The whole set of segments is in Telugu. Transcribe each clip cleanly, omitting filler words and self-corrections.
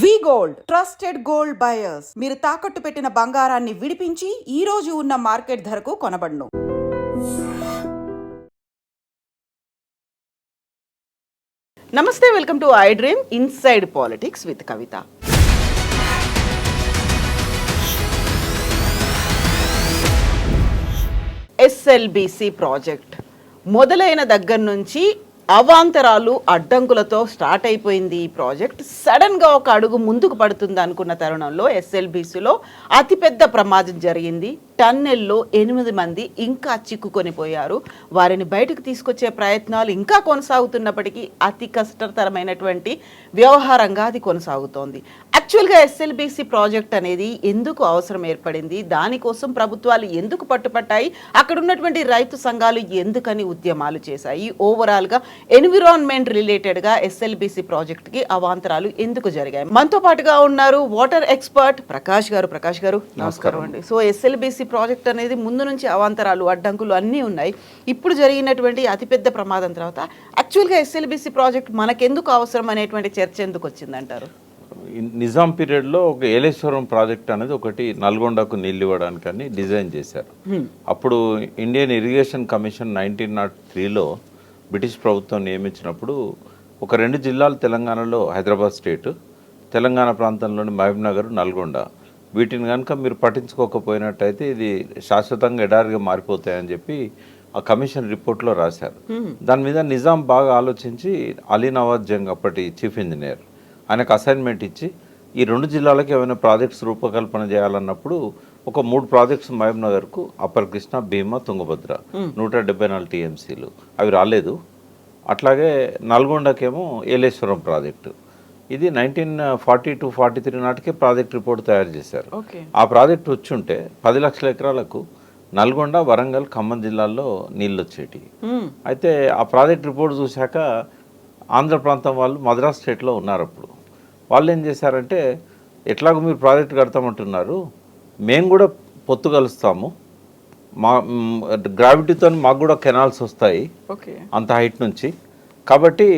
వి గోల్డ్ ట్రస్టెడ్ గోల్డ్ బయర్స్. మీరు తాకట్టు పెట్టిన బంగారాన్ని విడిపించి ఈ రోజు ఉన్న మార్కెట్ ధరకు కొనబడును. నమస్తే, welcome to I dream inside politics with Kavitha. SLBC project మొదలైన దగ్గర నుంచి అవాంతరాలు అడ్డంకులతో స్టార్ట్ అయిపోయింది. ఈ ప్రాజెక్ట్ సడన్గా ఒక అడుగు ముందుకు పడుతుంది అనుకున్న తరుణంలో ఎస్ఎల్బిసిలో అతిపెద్ద ప్రమాదం జరిగింది. టన్నెల్లో 8 మంది ఇంకా చిక్కుకొని పోయారు. వారిని బయటకు తీసుకొచ్చే ప్రయత్నాలు ఇంకా కొనసాగుతున్నప్పటికీ అతి కష్టతరమైనటువంటి వ్యవహారంగా అది కొనసాగుతోంది. యాక్చువల్గా ఎస్ఎల్బిసి ప్రాజెక్ట్ అనేది ఎందుకు అవసరం ఏర్పడింది, దానికోసం ప్రభుత్వాలు ఎందుకు పట్టుపట్టాయి, అక్కడ ఉన్నటువంటి రైతు సంఘాలు ఎందుకని ఉద్యమాలు చేశాయి, ఓవరాల్గా ఎన్విరాన్మెంట్ రిలేటెడ్గా ఎస్ఎల్బిసి ప్రాజెక్ట్కి అవాంతరాలు ఎందుకు జరిగాయి. మనతో పాటుగా ఉన్నారు వాటర్ ఎక్స్పర్ట్ ప్రకాష్ గారు. ప్రకాష్ గారు నమస్కారం అండి. సో ఎస్ఎల్బిసి ప్రాజెక్ట్ అనేది ముందు నుంచి అవాంతరాలు అడ్డంకులు అన్నీ ఉన్నాయి. ఇప్పుడు జరిగినటువంటి అతిపెద్ద ప్రమాదం తర్వాత యాక్చువల్గా ఎస్ఎల్బిసి ప్రాజెక్ట్ మనకెందుకు అవసరం అనేటువంటి చర్చ ఎందుకు వచ్చిందంటారు? నిజాం పీరియడ్లో ఒక ఏలేశ్వరం ప్రాజెక్ట్ అనేది ఒకటి నల్గొండకు నీళ్ళు ఇవ్వడానికని డిజైన్ చేశారు. అప్పుడు ఇండియన్ ఇరిగేషన్ కమిషన్ 1903లో బ్రిటిష్ ప్రభుత్వం నియమించినప్పుడు ఒక 2 జిల్లాలు తెలంగాణలో, హైదరాబాద్ స్టేట్, తెలంగాణ ప్రాంతంలోని మహబూబ్నగర్, నల్గొండ, వీటిని కనుక మీరు పట్టించుకోకపోయినట్టయితే ఇది శాశ్వతంగా ఎడారిగా మారిపోతాయని చెప్పి ఆ కమిషన్ రిపోర్ట్లో రాశారు. దాని మీద నిజాం బాగా ఆలోచించి అలీ నవాజ్ జంగ్ అప్పటి చీఫ్ ఇంజనీర్ ఆయనకు అసైన్మెంట్ ఇచ్చి ఈ 2 జిల్లాలకు ఏమైనా ప్రాజెక్ట్స్ రూపకల్పన చేయాలన్నప్పుడు ఒక 3 ప్రాజెక్ట్స్ మహబూబ్నగర్కు, అప్పర్ కృష్ణ, భీమా, తుంగభద్ర 174 టీఎంసీలు అవి రాలేదు. అట్లాగే నల్గొండకేమో ఏలేశ్వరం ప్రాజెక్టు, ఇది 1942-43 నాటికే ప్రాజెక్ట్ రిపోర్ట్ తయారు చేశారు. ఆ ప్రాజెక్ట్ వచ్చుంటే 10 లక్షల ఎకరాలకు నల్గొండ, వరంగల్, ఖమ్మం జిల్లాల్లో నీళ్ళు వచ్చేటి. అయితే ఆ ప్రాజెక్ట్ రిపోర్ట్ చూశాక ఆంధ్ర ప్రాంతం వాళ్ళు మద్రాస్ స్టేట్లో ఉన్నారు. అప్పుడు వాళ్ళు ఏం చేశారంటే, ఎట్లాగో మీరు ప్రాజెక్ట్ కడతామంటున్నారు, మేము కూడా పొత్తు కలుస్తాము, మా గ్రావిటీతో మాకు కూడా కెనాల్స్ వస్తాయి అంత హైట్ నుంచి, కాబట్టి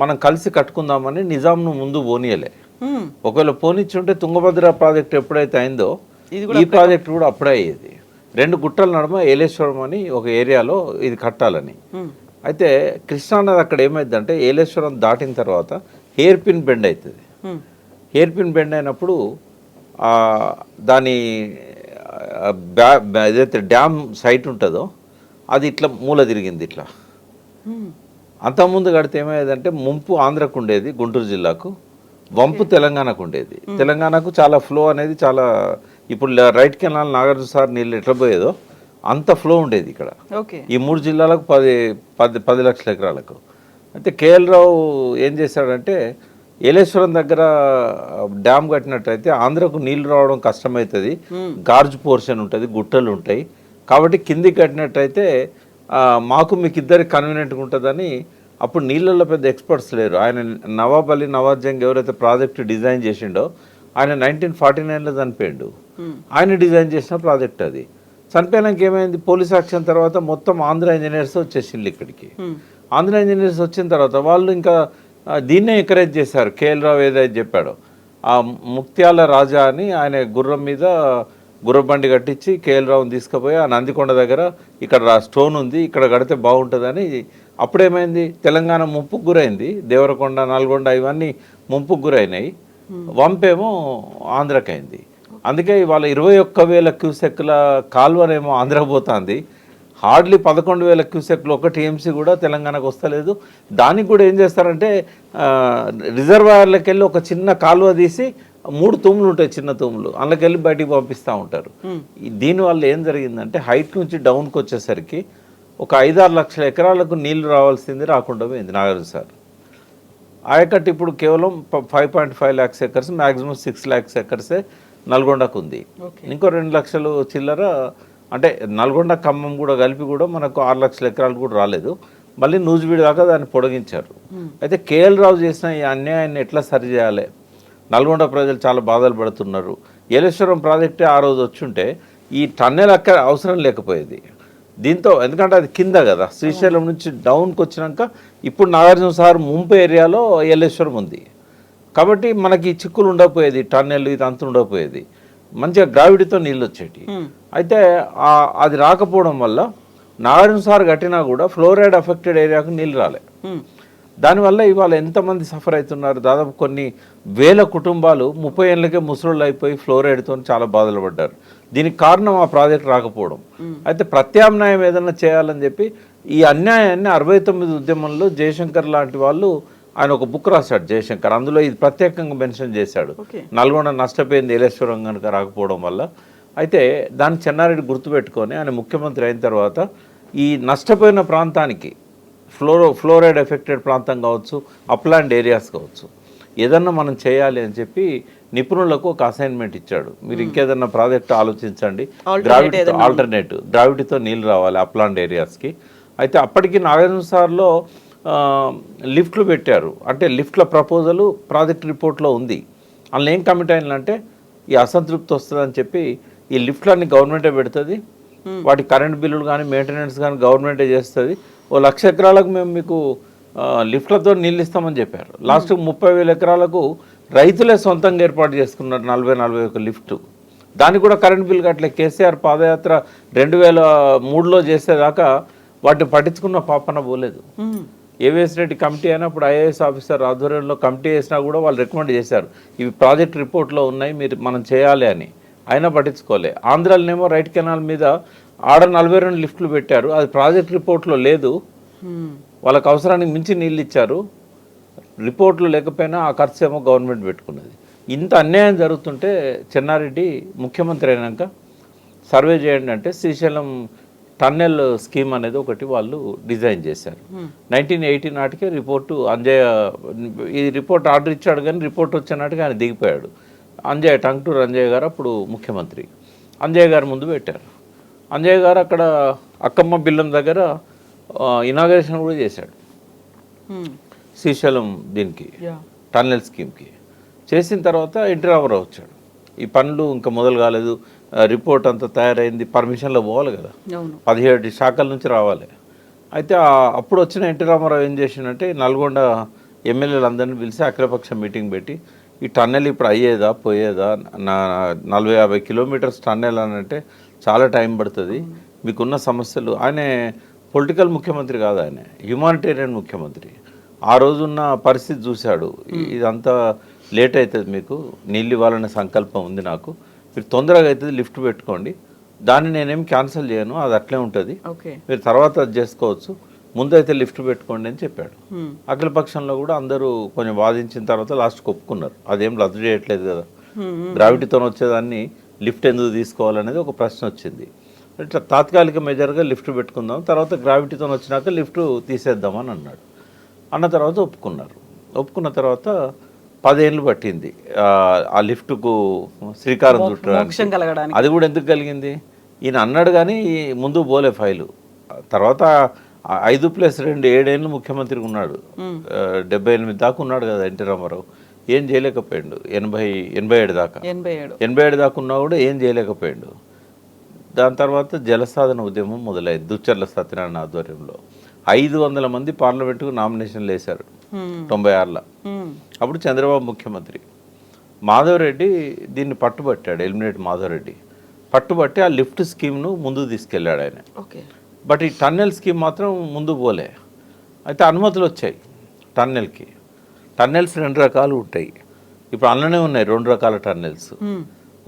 మనం కలిసి కట్టుకుందామని నిజాంను ముందు పోనీయలే. ఒకవేళ పోనిచ్చుంటే తుంగభద్ర ప్రాజెక్ట్ ఎప్పుడైతే అయిందో ఈ ప్రాజెక్ట్ కూడా అప్పుడే అయ్యేది. 2 గుట్టల నడుమ ఏలేశ్వరం అని ఒక ఏరియాలో ఇది కట్టాలని. అయితే కృష్ణానది అక్కడ ఏమైందంటే ఏలేశ్వరం దాటిన తర్వాత హెయిర్ పిన్ బెండ్ అవుతుంది. హెయిర్ పిన్ బెండ్ అయినప్పుడు దాని ఏదైతే డ్యామ్ సైట్ ఉంటుందో అది ఇట్లా మూల తిరిగింది. ఇట్లా అంతకుముందు కడితే ఏమయ్యేదంటే ముంపు ఆంధ్రకు ఉండేది, గుంటూరు జిల్లాకు, వంపు తెలంగాణకు ఉండేది. తెలంగాణకు చాలా ఫ్లో అనేది చాలా, ఇప్పుడు రైట్ కెనాల్ నాగార్జున సార్ నీళ్ళు ఎట్లా పోయేదో అంత ఫ్లో ఉండేది ఇక్కడ ఈ 3 జిల్లాలకు 10 లక్షల ఎకరాలకు. అయితే కేఎల్ రావు ఏం చేశాడంటే, ఏలేశ్వరం దగ్గర డ్యామ్ కట్టినట్టయితే ఆంధ్రకు నీళ్లు రావడం కష్టమవుతుంది, గార్జ్ పోర్షన్ ఉంటుంది, గుట్టలు ఉంటాయి, కాబట్టి కిందికి కట్టినట్టయితే మాకు మీకు ఇద్దరికి కన్వీనియంట్గా ఉంటుందని. అప్పుడు నీళ్ళల్లో పెద్ద ఎక్స్పర్ట్స్ లేరు. ఆయన నవాబ్ అలీ నవాజ్ జంగ్ ఎవరైతే ప్రాజెక్ట్ డిజైన్ చేసిండో ఆయన 1949లో చనిపోయిండు. ఆయన డిజైన్ చేసిన ప్రాజెక్ట్ అది. చనిపోయాక ఏమైంది, పోలీస్ యాక్షన్ తర్వాత మొత్తం ఆంధ్ర ఇంజనీర్స్ వచ్చేసిండ్రు ఇక్కడికి. ఆంధ్ర ఇంజనీర్స్ వచ్చిన తర్వాత వాళ్ళు ఇంకా దీన్నే ఎంకరేజ్ చేశారు. కేఎల్ రావు ఏదైతే చెప్పాడో, ఆ ముక్త్యాల రాజా అని ఆయన గుర్రం మీద గుర్రబండి కట్టించి కేఎల్ రావుని తీసుకుపోయి ఆ నందికొండ దగ్గర ఇక్కడ స్టోన్ ఉంది, ఇక్కడ కడితే బాగుంటుందని. అప్పుడేమైంది, తెలంగాణ ముంపుకు గురైంది, దేవరకొండ, నల్గొండ ఇవన్నీ ముంపుకు గురైనాయి, వంపేమో ఆంధ్రకైంది. అందుకే ఇవాళ 21,000 క్యూసెక్ల కాల్వనేమో ఆంధ్ర పోతుంది, హార్డ్లీ 11,000 క్యూసెక్లు ఒక టీఎంసీ కూడా తెలంగాణకు వస్తలేదు. దానికి కూడా ఏం చేస్తారంటే రిజర్వాయర్లకు వెళ్ళి ఒక చిన్న కాలువ తీసి 3 తూములు ఉంటాయి, చిన్న తూములు, అందులోకెళ్ళి బయటికి పంపిస్తూ ఉంటారు. దీనివల్ల ఏం జరిగిందంటే హైట్ నుంచి డౌన్కి వచ్చేసరికి ఒక 5-6 లక్షల ఎకరాలకు నీళ్లు రావాల్సింది రాకుండా పోయింది. నాగార్జున సార్ ఆయకట్టు ఇప్పుడు కేవలం 5.5 lakhs ఎకర్స్, మ్యాక్సిమం 6 lakhs ఎకర్సే నల్గొండకు ఉంది. ఇంకో 2 లక్షలు చిల్లర, అంటే నల్గొండ ఖమ్మం కూడా కలిపి కూడా మనకు 6 లక్షల ఎకరాలు కూడా రాలేదు. మళ్ళీ నూజివీడు దాకా దాన్ని పొడిగించారు. అయితే కేఎల్ రావు చేసిన ఈ అన్యాయాన్ని ఎట్లా సరి చేయాలి, నల్గొండ ప్రజలు చాలా బాధలు పడుతున్నారు. ఏలేశ్వరం ప్రాజెక్టే ఆ రోజు వచ్చుంటే ఈ టన్నెల్ అక్కడ అవసరం లేకపోయేది. దీంతో ఎందుకంటే అది కింద కదా, శ్రీశైలం నుంచి డౌన్కి వచ్చినాక ఇప్పుడు నాగార్జున సార్ ముంపు ఏరియాలో ఏలేశ్వరం ఉంది. కాబట్టి మనకి ఈ చిక్కులు ఉండకపోయేది, టన్నెల్ ఇది అంత ఉండకపోయేది, మంచిగా గ్రావిటీతో నీళ్ళు వచ్చేటి. అయితే అది రాకపోవడం వల్ల నాగార్జున సార్ కట్టినా కూడా ఫ్లోరైడ్ అఫెక్టెడ్ ఏరియాకు నీళ్ళు రాలే. దానివల్ల ఇవాళ ఎంతమంది సఫర్ అవుతున్నారు, దాదాపు కొన్ని వేల కుటుంబాలు 30 ఏళ్ళకే ముసలోళ్ళు అయిపోయి ఫ్లోరైడ్తో చాలా బాధలు పడ్డారు. దీనికి కారణం ఆ ప్రాజెక్ట్ రాకపోవడం. అయితే ప్రత్యామ్నాయం ఏదైనా చేయాలని చెప్పి ఈ అన్యాయాన్ని 69 ఉద్యమంలో జయశంకర్ లాంటి వాళ్ళు ఆయన ఒక బుక్ రాశాడు జయశంకర్. అందులో ఇది ప్రత్యేకంగా మెన్షన్ చేశాడు. నల్గొండ నష్టపోయింది ఏలేశ్వరం కనుక రాకపోవడం వల్ల. అయితే దాన్ని చెన్నారెడ్డి గుర్తుపెట్టుకొని ఆయన ముఖ్యమంత్రి అయిన తర్వాత ఈ నష్టపోయిన ప్రాంతానికి ఫ్లోరైడ్ ఎఫెక్టెడ్ ప్రాంతం కావచ్చు, అప్లాండ్ ఏరియాస్ కావచ్చు, ఏదన్నా మనం చేయాలి అని చెప్పి నిపుణులకు ఒక అసైన్మెంట్ ఇచ్చాడు. మీరు ఇంకేదన్నా ప్రాజెక్ట్ ఆలోచించండి, గ్రావిటీతో నీళ్ళు రావాలి అప్లాండ్ ఏరియాస్కి. అయితే అప్పటికి నాగార్జున సార్లో లిఫ్ట్లు పెట్టారు. అంటే లిఫ్ట్ల ప్రపోజలు ప్రాజెక్ట్ రిపోర్ట్లో ఉంది. అందులో ఏం కమిట్ అయిందంటే ఈ అసంతృప్తి వస్తుందని చెప్పి ఈ లిఫ్ట్లన్నీ గవర్నమెంటే పెడుతుంది, వాటి కరెంట్ బిల్లులు కానీ మెయింటెనెన్స్ కానీ గవర్నమెంటే చేస్తుంది. 1,00,000 ఎకరాలకు మేము మీకు లిఫ్ట్లతో నీళ్ళు ఇస్తామని చెప్పారు. లాస్ట్ 30,000 ఎకరాలకు రైతులే సొంతంగా ఏర్పాటు చేసుకున్నారు 40-41 లిఫ్ట్. దానికి కూడా కరెంట్ బిల్ కట్టలే. కేసీఆర్ పాదయాత్ర 2003లో చేసేదాకా వాటిని పట్టించుకున్న పాపన పోలేదు. ఏవిఎస్ రెడ్డి కమిటీ అయినప్పుడు ఐఏఎస్ ఆఫీసర్ ఆధ్వర్యంలో కమిటీ వేసినా కూడా వాళ్ళు రికమెండ్ చేశారు, ఇవి ప్రాజెక్ట్ రిపోర్ట్లో ఉన్నాయి, మీరు మనం చేయాలి అని. అయినా పట్టించుకోలే. ఆంధ్రాలోనేమో రైట్ కెనాల్ మీద ఆడ 42 లిఫ్ట్లు పెట్టారు, అది ప్రాజెక్ట్ రిపోర్ట్లో లేదు. వాళ్ళకి అవసరానికి మించి నీళ్ళు ఇచ్చారు, రిపోర్ట్లు లేకపోయినా ఆ ఖర్చు ఏమో గవర్నమెంట్ పెట్టుకున్నది. ఇంత అన్యాయం జరుగుతుంటే చెన్నారెడ్డి ముఖ్యమంత్రి అయినాక సర్వే చేయండి అంటే శ్రీశైలం టన్నెల్ స్కీమ్ అనేది ఒకటి వాళ్ళు డిజైన్ చేశారు. 1980 నాటికే రిపోర్టు అంజయ్య ఈ రిపోర్ట్ ఆర్డర్ ఇచ్చాడు, కానీ రిపోర్ట్ వచ్చే నాటికి ఆయన దిగిపోయాడు. అంజయ్య టంగుటూరు అంజయ్య గారు అప్పుడు ముఖ్యమంత్రి. అంజయ్య గారు ముందు పెట్టారు. అంజయ్య గారు అక్కడ అక్కమ్మ బిల్లం దగ్గర ఇనాగరేషన్ కూడా చేశాడు శ్రీశైలం దీనికి టన్నెల్ స్కీమ్కి. చేసిన తర్వాత ఎన్టీ రామారావు వచ్చాడు. ఈ పనులు ఇంకా మొదలు కాలేదు, రిపోర్ట్ అంతా తయారైంది, పర్మిషన్లో పోవాలి కదా, 17 శాఖల నుంచి రావాలి. అయితే అప్పుడు వచ్చిన ఎన్టీ రామారావు ఏం చేసిందంటే నల్గొండ ఎమ్మెల్యేలు అందరినీ పిలిచి అఖిలపక్ష మీటింగ్ పెట్టి ఈ టన్నెల్ ఇప్పుడు అయ్యేదా పోయేదా, 40-50 కిలోమీటర్స్ టన్నెల్ అని అంటే చాలా టైం పడుతుంది, మీకున్న సమస్యలు. ఆయన పొలిటికల్ ముఖ్యమంత్రి కాదు, ఆయన హ్యూమానిటేరియన్ ముఖ్యమంత్రి. ఆ రోజున్న పరిస్థితి చూశాడు, ఇదంతా లేట్ అవుతుంది, మీకు నీళ్ళు ఇవ్వాలనే సంకల్పం ఉంది నాకు, మీరు తొందరగా అవుతుంది లిఫ్ట్ పెట్టుకోండి, దాన్ని నేనేం క్యాన్సిల్ చేయను, అది అట్లే ఉంటుంది, మీరు తర్వాత అది చేసుకోవచ్చు, ముందైతే లిఫ్ట్ పెట్టుకోండి అని చెప్పాడు. అఖిలపక్షంలో కూడా అందరూ కొంచెం వాదించిన తర్వాత లాస్ట్కి ఒప్పుకున్నారు, అదేం రద్దు చేయట్లేదు కదా, గ్రావిటీతో వచ్చేదాన్ని లిఫ్ట్ ఎందుకు తీసుకోవాలనేది ఒక ప్రశ్న వచ్చింది. ఇట్లా తాత్కాలిక మెజర్గా లిఫ్ట్ పెట్టుకుందాం, తర్వాత గ్రావిటీతో వచ్చినాక లిఫ్ట్ తీసేద్దామని అన్నాడు. అన్న తర్వాత ఒప్పుకున్నారు. ఒప్పుకున్న తర్వాత 10 ఏళ్ళు పట్టింది ఆ లిఫ్ట్కు శ్రీకారం చుట్టడానికి. అది కూడా ఎందుకు కలిగింది, ఈయన అన్నాడు కానీ ముందు పోలే ఫైలు. తర్వాత 5+2 7 ఏళ్ళు ముఖ్యమంత్రిగా ఉన్నాడు, 78 దాకా ఉన్నాడు కదా ఎన్టీ రామారావు, ఏం చేయలేకపోయాడు. 87 దాకా 87 దాకా ఉన్నా కూడా ఏం చేయలేకపోయాడు. దాని తర్వాత జలసాధన ఉద్యమం మొదలైంది దుచ్చర్ల సత్యనారాయణ ఆధ్వర్యంలో. 500 మంది పార్లమెంటుకు నామినేషన్లు వేశారు 96లో. అప్పుడు చంద్రబాబు ముఖ్యమంత్రి. మాధవరెడ్డి దీన్ని పట్టుబట్టాడు, ఎలిమినేట్ మాధవరెడ్డి పట్టుబట్టి ఆ లిఫ్ట్ స్కీమ్ను ముందుకు తీసుకెళ్ళాడు ఆయన. బట్ ఈ టన్నెల్ స్కీమ్ మాత్రం ముందు పోలే. అయితే అనుమతులు వచ్చాయి టన్నెల్కి. టన్నెల్స్ 2 రకాలు ఉంటాయి, ఇప్పుడు అందులోనే ఉన్నాయి 2 రకాల టన్నెల్స్.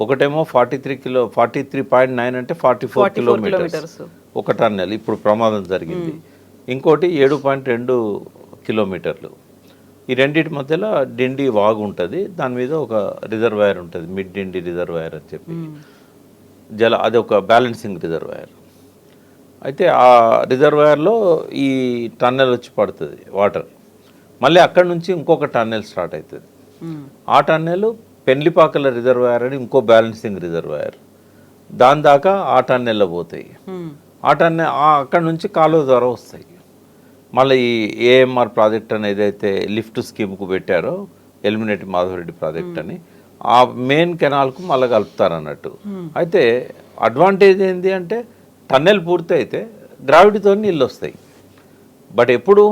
ఒకటేమో 43.9 అంటే 44 కిలోమీటర్స్ ఒక టన్నెల్, ఇప్పుడు ప్రమాదం జరిగింది. ఇంకోటి 7.2 కిలోమీటర్లు. ఈ రెండింటి మధ్యలో డిండి వాగు ఉంటుంది, దాని మీద ఒక రిజర్వాయర్ ఉంటుంది, మిడ్ డిండి రిజర్వాయర్ అని చెప్పి అది ఒక బ్యాలెన్సింగ్ రిజర్వాయర్. అయితే ఆ రిజర్వాయర్లో ఈ టన్నెల్ వచ్చి పడుతుంది వాటర్. మళ్ళీ అక్కడి నుంచి ఇంకొక టన్నెల్ స్టార్ట్ అవుతుంది. ఆ టన్నెల్ పెండ్లిపాకల రిజర్వాయర్ అని ఇంకో బ్యాలెన్సింగ్ రిజర్వాయర్, దాని దాకా ఆ టన్నెల్లో పోతాయి. ఆ టన్నెల్ అక్కడి నుంచి కాలువ ద్వారా వస్తాయి. మళ్ళీ ఈ ఏఎంఆర్ ప్రాజెక్ట్ అని ఏదైతే లిఫ్ట్ స్కీమ్కు పెట్టారో ఎలిమినేట్ మాధవరెడ్డి ప్రాజెక్ట్ అని, ఆ మెయిన్ కెనాల్కు మళ్ళీ కలుపుతారన్నట్టు. అయితే అడ్వాంటేజ్ ఏంటి అంటే టన్నెల్ పూర్తి అయితే గ్రావిటీతో నీళ్ళు వస్తాయి. బట్ ఎప్పుడు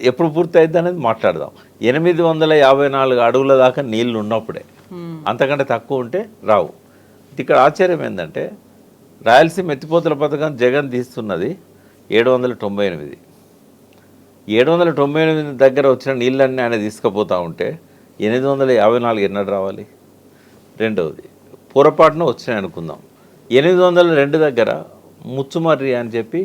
ఎప్పుడు పూర్తి అవుతుంది అనేది మాట్లాడదాం. 854 అడుగుల దాకా నీళ్లు ఉన్నప్పుడే, అంతకంటే తక్కువ ఉంటే రావు. ఇక్కడ ఆశ్చర్యం ఏంటంటే రాయలసీమ ఎత్తిపోతల పథకం జగన్ తీస్తున్నది 798. 798 దగ్గర వచ్చిన నీళ్ళన్నీ ఆయన తీసుకుపోతూ ఉంటే 854 ఎన్నడు రావాలి? రెండవది పొరపాటున వచ్చినాయి అనుకుందాం, 802 దగ్గర ముచ్చుమర్రి అని చెప్పి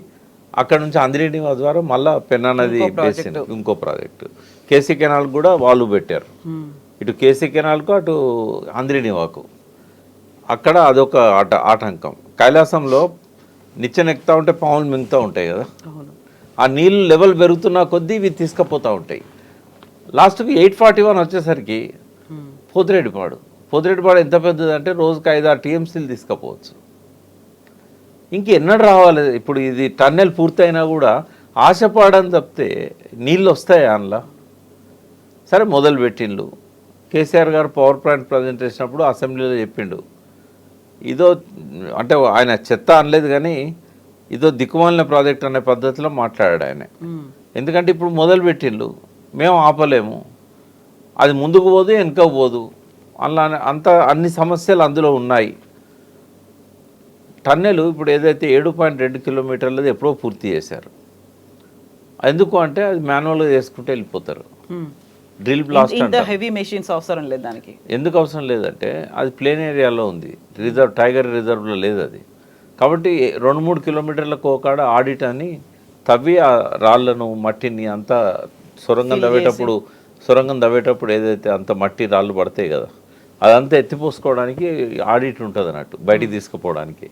అక్కడ నుంచి అందిరెడ్డి ద్వారా మళ్ళీ పెన్నా నది బేసిన్ ఇంకో ప్రాజెక్టు, కేసీ కెనాల్ కూడా వాళ్ళు పెట్టారు. ఇటు కేసీ కెనాల్కు అటు అందిరెడ్డి వాకు, అక్కడ అదొక ఆటంకం. కైలాసంలో నిచ్చెనెక్కుతూ ఉంటే పాములు మింగుతూ ఉంటాయి కదా, ఆ నీళ్ళు లెవెల్ పెరుగుతున్న కొద్దీ ఇవి తీసుకుపోతూ ఉంటాయి. లాస్ట్కి 841 వచ్చేసరికి పోతిరెడ్డిపాడు ఎంత పెద్దది అంటే రోజుకి 5-6 టీఎంసీలు తీసుకుపోవచ్చు. ఇంకెన్నడు రావాలి? ఇప్పుడు ఇది టన్నెల్ పూర్తయినా కూడా ఆశపడని తప్పితే నీళ్ళు వస్తాయి అందులో. సరే మొదలు పెట్టిండు. కేసీఆర్ గారు పవర్ ప్లాంట్ ప్రజెంట్ చేసినప్పుడు అసెంబ్లీలో చెప్పిండు, ఇదో అంటే ఆయన చెత్త అనలేదు కానీ ఇదో దిక్కుమాలిన ప్రాజెక్ట్ అనే పద్ధతిలో మాట్లాడాడు ఆయన. ఎందుకంటే ఇప్పుడు మొదలు పెట్టిండు, మేము ఆపలేము, అది ముందుకు పోదు వెనుకకు పోదు, అలా అన్ని సమస్యలు అందులో ఉన్నాయి. టన్నెలు ఇప్పుడు ఏదైతే 7.2 కిలోమీటర్లది ఎప్పుడో పూర్తి చేశారు. ఎందుకు అంటే అది మాన్యువల్గా చేసుకుంటే వెళ్ళిపోతారు. డ్రిల్ బ్లాస్ట్ హెవీ మెషిన్స్ అవసరం లేదు దానికి. ఎందుకు అవసరం లేదంటే అది ప్లేన్ ఏరియాలో ఉంది, టైగర్ రిజర్వ్లో లేదు అది. కాబట్టి 2-3 కిలోమీటర్లకు ఒకడ ఆడిట్ అని తవ్వి ఆ రాళ్లను మట్టిని అంతా సొరంగం తవ్వేటప్పుడు ఏదైతే అంత మట్టి రాళ్ళు పడతాయి కదా, అదంతా ఎత్తిపోసుకోవడానికి ఆడిట్ ఉంటుంది అన్నట్టు, బయటికి తీసుకుపోవడానికి.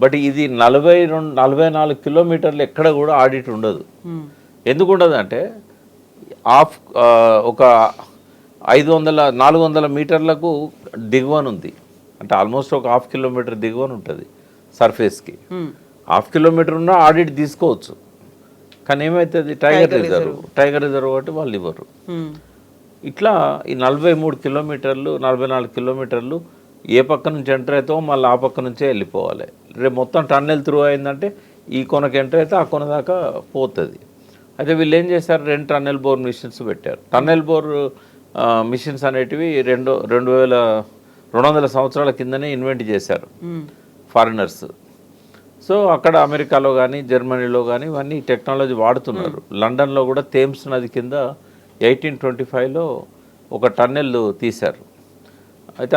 బట్ ఇది 44 కిలోమీటర్లు ఎక్కడ కూడా ఆడిట్ ఉండదు. ఎందుకు ఉండదు అంటే ఒక 400 మీటర్లకు దిగువన ఉంది, అంటే ఆల్మోస్ట్ ఒక 1/2 కిలోమీటర్ దిగువన ఉంటుంది సర్ఫేస్కి. 1/2 కిలోమీటర్ ఉన్నా ఆడిట్ తీసుకోవచ్చు. కానీ ఏమవుతుంది, టైగర్ రిజర్వ్ కాబట్టి వాళ్ళు ఇవ్వరు. ఇట్లా ఈ 43 కిలోమీటర్లు 44 కిలోమీటర్లు ఏ పక్క నుంచి ఎంటర్ అవుతావో మళ్ళీ ఆ పక్క నుంచే వెళ్ళిపోవాలి. రేపు మొత్తం టన్నెల్ త్రూ అయిందంటే ఈ కొనకు ఎంటర్ అయితే ఆ కొన దాకా పోతుంది. అయితే వీళ్ళు ఏం చేశారు, 2 టన్నెల్ బోర్ మిషన్స్ పెట్టారు. టన్నెల్ బోర్ మిషన్స్ అనేటివి 200 సంవత్సరాల కిందనే ఇన్వెంట్ చేశారు ఫారినర్స్. సో అక్కడ అమెరికాలో కానీ జర్మనీలో కానీ ఇవన్నీ టెక్నాలజీ వాడుతున్నారు. లండన్లో కూడా థేమ్స్ నది కింద 1825లో ఒక టన్నెల్ తీశారు. అయితే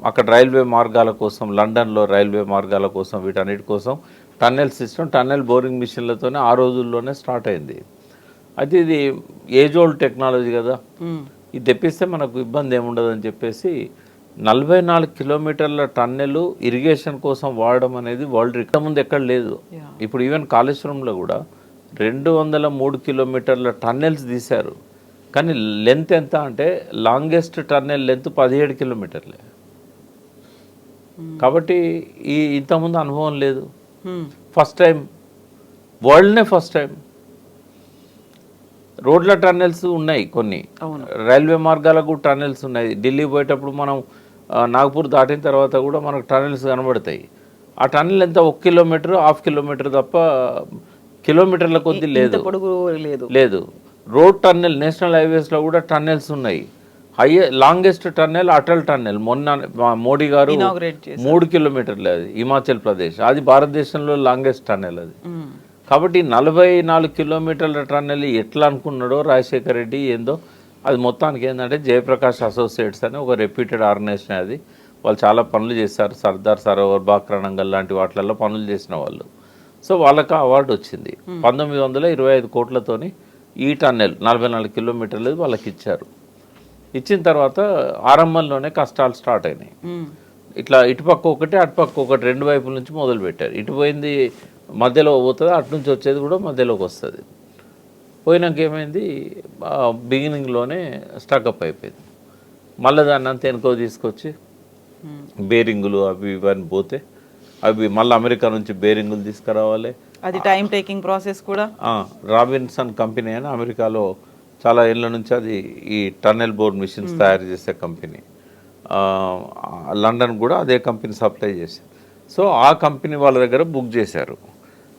అక్కడ రైల్వే మార్గాల కోసం, లండన్లో రైల్వే మార్గాల కోసం, వీటన్నిటి కోసం టన్నెల్ సిస్టమ్, టన్నెల్ బోరింగ్ మిషన్లతోనే ఆ రోజుల్లోనే స్టార్ట్ అయింది. అయితే ఇది ఏజ్ ఓల్డ్ టెక్నాలజీ కదా, ఇది తెప్పిస్తే మనకు ఇబ్బంది ఏముండదు అని చెప్పేసి 44 కిలోమీటర్ల టన్నెల్ ఇరిగేషన్ కోసం వాడడం అనేది వరల్డ్ రికార్డ్ ముందు ఎక్కడ లేదు. ఇప్పుడు ఈవెన్ కాళేశ్వరంలో కూడా 203 కిలోమీటర్ల టన్నెల్స్ తీశారు. కానీ లెంత్ ఎంత అంటే లాంగెస్ట్ టన్నెల్ లెంత్ 17 కిలోమీటర్లే. కాబట్టి ఇంతకుముందు అనుభవం లేదు, ఫస్ట్ టైం, వరల్డ్నే ఫస్ట్ టైం. రోడ్ల టన్నెల్స్ ఉన్నాయి కొన్ని, రైల్వే మార్గాలకు టన్నెల్స్ ఉన్నాయి. ఢిల్లీ పోయేటప్పుడు మనం నాగపూర్ దాటిన తర్వాత కూడా మనకు టన్నెల్స్ కనబడతాయి. ఆ టన్నెల్ ఎంత 1 కిలోమీటర్ 1/2 కిలోమీటర్ తప్ప కిలోమీటర్ల కొద్దీ లేదు. రోడ్ టన్నెల్ నేషనల్ హైవేస్లో కూడా టన్నెల్స్ ఉన్నాయి. లాంగెస్ట్ టన్నెల్ అటల్ టన్నెల్ మొన్న మోడీ గారు 3 కిలోమీటర్లు, అది హిమాచల్ ప్రదేశ్, అది భారతదేశంలో లాంగెస్ట్ టన్నెల్ అది. కాబట్టి 44 కిలోమీటర్ల టన్నెల్ ఎట్లా అనుకున్నాడో రాజశేఖర రెడ్డి ఏందో, అది మొత్తానికి ఏంటంటే జయప్రకాష్ అసోసియేట్స్ అని ఒక రెప్యూటెడ్ ఆర్గనైజేషన్, అది వాళ్ళు చాలా పనులు చేశారు, సర్దార్ సరోవర్, బాక్రానంగల్ లాంటి వాటిలలో పనులు చేసిన వాళ్ళు. సో వాళ్ళకి అవార్డు వచ్చింది. 1925 కోట్లతోని ఈ టన్నెల్ 44 కిలోమీటర్లు వాళ్ళకి ఇచ్చారు. ఇచ్చిన తర్వాత ఆరంభంలోనే కష్టాలు స్టార్ట్ అయినాయి. ఇట్లా ఇటుపక్క ఒకటి అటుపక్క ఒకటి 2 వైపుల నుంచి మొదలు పెట్టారు. ఇటు పోయింది మధ్యలో పోతుంది, అటు నుంచి వచ్చేది కూడా మధ్యలోకి వస్తుంది. పోయినాక ఏమైంది, బిగినింగ్లోనే స్టక్అప్ అయిపోయింది. మళ్ళీ దాన్ని అంతా వెనుకో తీసుకొచ్చి బేరింగులు అవి ఇవన్నీ పోతే అవి మళ్ళీ అమెరికా నుంచి బేరింగులు తీసుకురావాలి. అది టైం టేకింగ్ ప్రాసెస్ కూడా. రాబిన్సన్ కంపెనీ అని అమెరికాలో చాలా ఏళ్ళ నుంచి అది ఈ టన్నెల్ బోర్ మిషన్స్ తయారు చేసే కంపెనీ. లండన్ కూడా అదే కంపెనీ సప్లై చేశారు. సో ఆ కంపెనీ వాళ్ళ దగ్గర బుక్ చేశారు.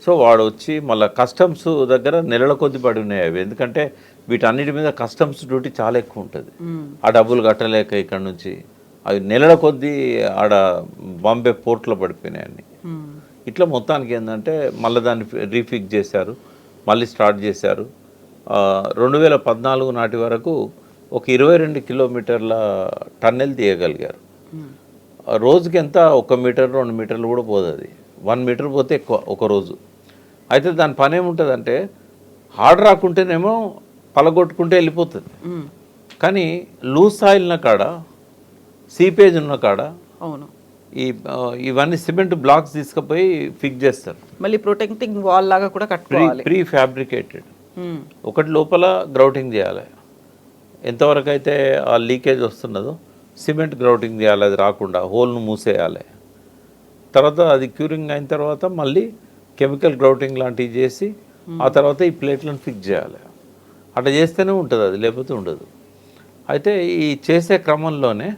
సో వాడు వచ్చి మళ్ళీ కస్టమ్స్ దగ్గర నెలల కొద్ది పడి ఉన్నాయి అవి, ఎందుకంటే వీటన్నిటి మీద కస్టమ్స్ డ్యూటీ చాలా ఎక్కువ ఉంటుంది. ఆ డబ్బులు కట్టలేక ఇక్కడ నుంచి అవి నెలల కొద్దీ ఆడ బాంబే పోర్ట్లో పడిపోయినాయి అన్ని. ఇట్లా మొత్తానికి ఏంటంటే మళ్ళీ దాన్ని రీఫిక్స్ చేశారు, మళ్ళీ స్టార్ట్ చేశారు. 2014 నాటి వరకు ఒక 22 కిలోమీటర్ల టన్నెల్ తీయగలిగారు. రోజుకి ఎంత 1 మీటర్ 2 మీటర్లు కూడా పోదు, అది 1 మీటర్ పోతే ఎక్కువ ఒక రోజు. అయితే దాని పని ఏముంటుందంటే హార్డ్ రాకుంటేనేమో పలగొట్టుకుంటే వెళ్ళిపోతుంది, కానీ లూజ్ సాయిల్న కాడ సీపేజ్ ఉన్న కాడ అవును ఇవన్నీ సిమెంట్ బ్లాక్స్ తీసుకుపోయి ఫిక్స్ చేస్తారు. మళ్ళీ ప్రొటెక్టింగ్ వాల్ లాగా కూడా కట్టుకోవాలి. ప్రీ ఫ్యాబ్రికేటెడ్ ఒకటి లోపల గ్రౌటింగ్ చేయాలి, ఎంతవరకు అయితే ఆ లీకేజ్ వస్తున్నదో సిమెంట్ గ్రౌటింగ్ చేయాలి, అది రాకుండా హోల్ను మూసేయాలి. తర్వాత అది క్యూరింగ్ అయిన తర్వాత మళ్ళీ కెమికల్ గ్రౌటింగ్ లాంటివి చేసి ఆ తర్వాత ఈ ప్లేట్లను ఫిక్స్ చేయాలి. అట్లా చేస్తేనే ఉంటుంది అది, లేకపోతే ఉండదు. అయితే ఈ చేసే క్రమంలోనే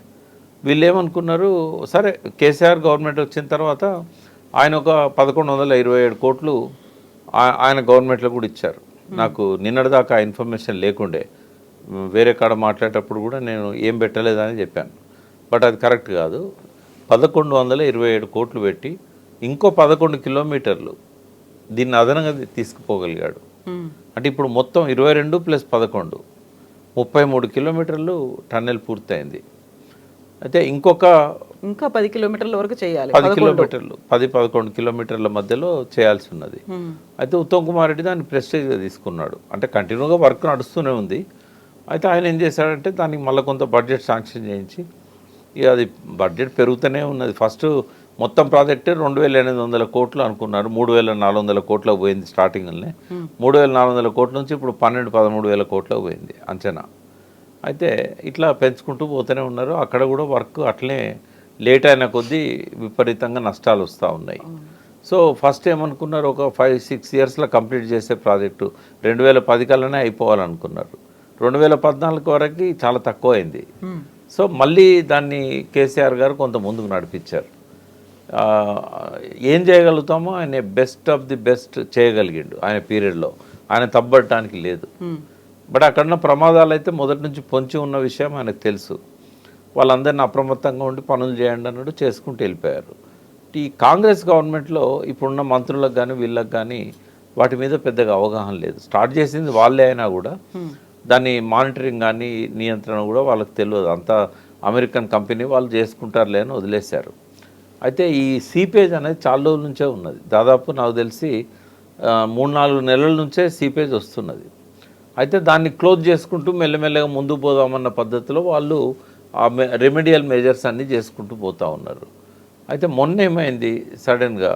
వీళ్ళు ఏమనుకున్నారు, సరే కేసీఆర్ గవర్నమెంట్ వచ్చిన తర్వాత ఆయన ఒక 1127 కోట్లు ఆయన గవర్నమెంట్లో కూడా ఇచ్చారు. నాకు నిన్నటిదాకా ఆ ఇన్ఫర్మేషన్ లేకుండే, వేరే కాడ మాట్లాడేటప్పుడు కూడా నేను ఏం పెట్టలేదని చెప్పాను, బట్ అది కరెక్ట్ కాదు. 1127 కోట్లు పెట్టి ఇంకో 11 కిలోమీటర్లు దీన్ని అదనంగా తీసుకుపోగలిగాడు. అంటే ఇప్పుడు మొత్తం 22 + 11 33 కిలోమీటర్లు టన్నెల్ పూర్తయింది. అయితే ఇంకా 10 కిలోమీటర్ల వరకు చేయాలి, 10 కిలోమీటర్లు 10-11 కిలోమీటర్ల మధ్యలో చేయాల్సి ఉన్నది. అయితే ఉత్తమ్ కుమార్ రెడ్డి దాన్ని ప్రెస్టేజ్గా తీసుకున్నాడు, అంటే కంటిన్యూగా వర్క్ నడుస్తూనే ఉంది. అయితే ఆయన ఏం చేశాడంటే దానికి మళ్ళీ కొంత బడ్జెట్ శాంక్షన్ చేయించి, ఇక అది బడ్జెట్ పెరుగుతూనే ఉన్నది. ఫస్ట్ మొత్తం ప్రాజెక్టే 2800 కోట్లు అనుకున్నారు, 3400 కోట్లకు పోయింది స్టార్టింగ్లోనే. 3400 కోట్ల నుంచి ఇప్పుడు 12-13 కోట్లకు పోయింది అంచనా. అయితే ఇట్లా పెంచుకుంటూ పోతూనే ఉన్నారు. అక్కడ కూడా వర్క్ అట్లే లేట్ అయిన కొద్దీ విపరీతంగా నష్టాలు వస్తూ ఉన్నాయి. సో ఫస్ట్ ఏమనుకున్నారు, ఒక 5-6 ఇయర్స్లో కంప్లీట్ చేసే ప్రాజెక్టు 2010 కల్లానే అయిపోవాలనుకున్నారు. 2014 వరకు చాలా తక్కువ అయింది. సో మళ్ళీ దాన్ని కేసీఆర్ గారు కొంత ముందుకు నడిపించారు. ఏం చేయగలుగుతామో ఆయన బెస్ట్ ఆఫ్ ది బెస్ట్ చేయగలిగిండు ఆయన పీరియడ్లో, ఆయన తప్పబడటానికి లేదు. బట్ అక్కడున్న ప్రమాదాలు అయితే మొదటి నుంచి పొంచి ఉన్న విషయం ఆయనకు తెలుసు. వాళ్ళందరినీ అప్రమత్తంగా ఉండి పనులు చేయండి అన్నట్టు చేసుకుంటూ వెళ్ళిపోయారు. ఈ కాంగ్రెస్ గవర్నమెంట్లో ఇప్పుడున్న మంత్రులకు కానీ వీళ్ళకి కానీ వాటి మీద పెద్దగా అవగాహన లేదు. స్టార్ట్ చేసింది వాళ్ళే అయినా కూడా దాన్ని మానిటరింగ్ కానీ నియంత్రణ కూడా వాళ్ళకి తెలియదు. అంతా అమెరికన్ కంపెనీ వాళ్ళు చేసుకుంటారులే అని వదిలేశారు. అయితే ఈ సీపేజ్ అనేది చాలా రోజుల నుంచే ఉన్నది, దాదాపు నాకు తెలిసి 3-4 నెలల నుంచే సీపేజ్ వస్తున్నది. అయితే దాన్ని క్లోజ్ చేసుకుంటూ మెల్లమెల్లగా ముందుకు పోదామన్న పద్ధతిలో వాళ్ళు ఆ రెమెడియల్ మెజర్స్ అన్నీ చేసుకుంటూ పోతూ ఉన్నారు. అయితే మొన్న ఏమైంది, సడన్గా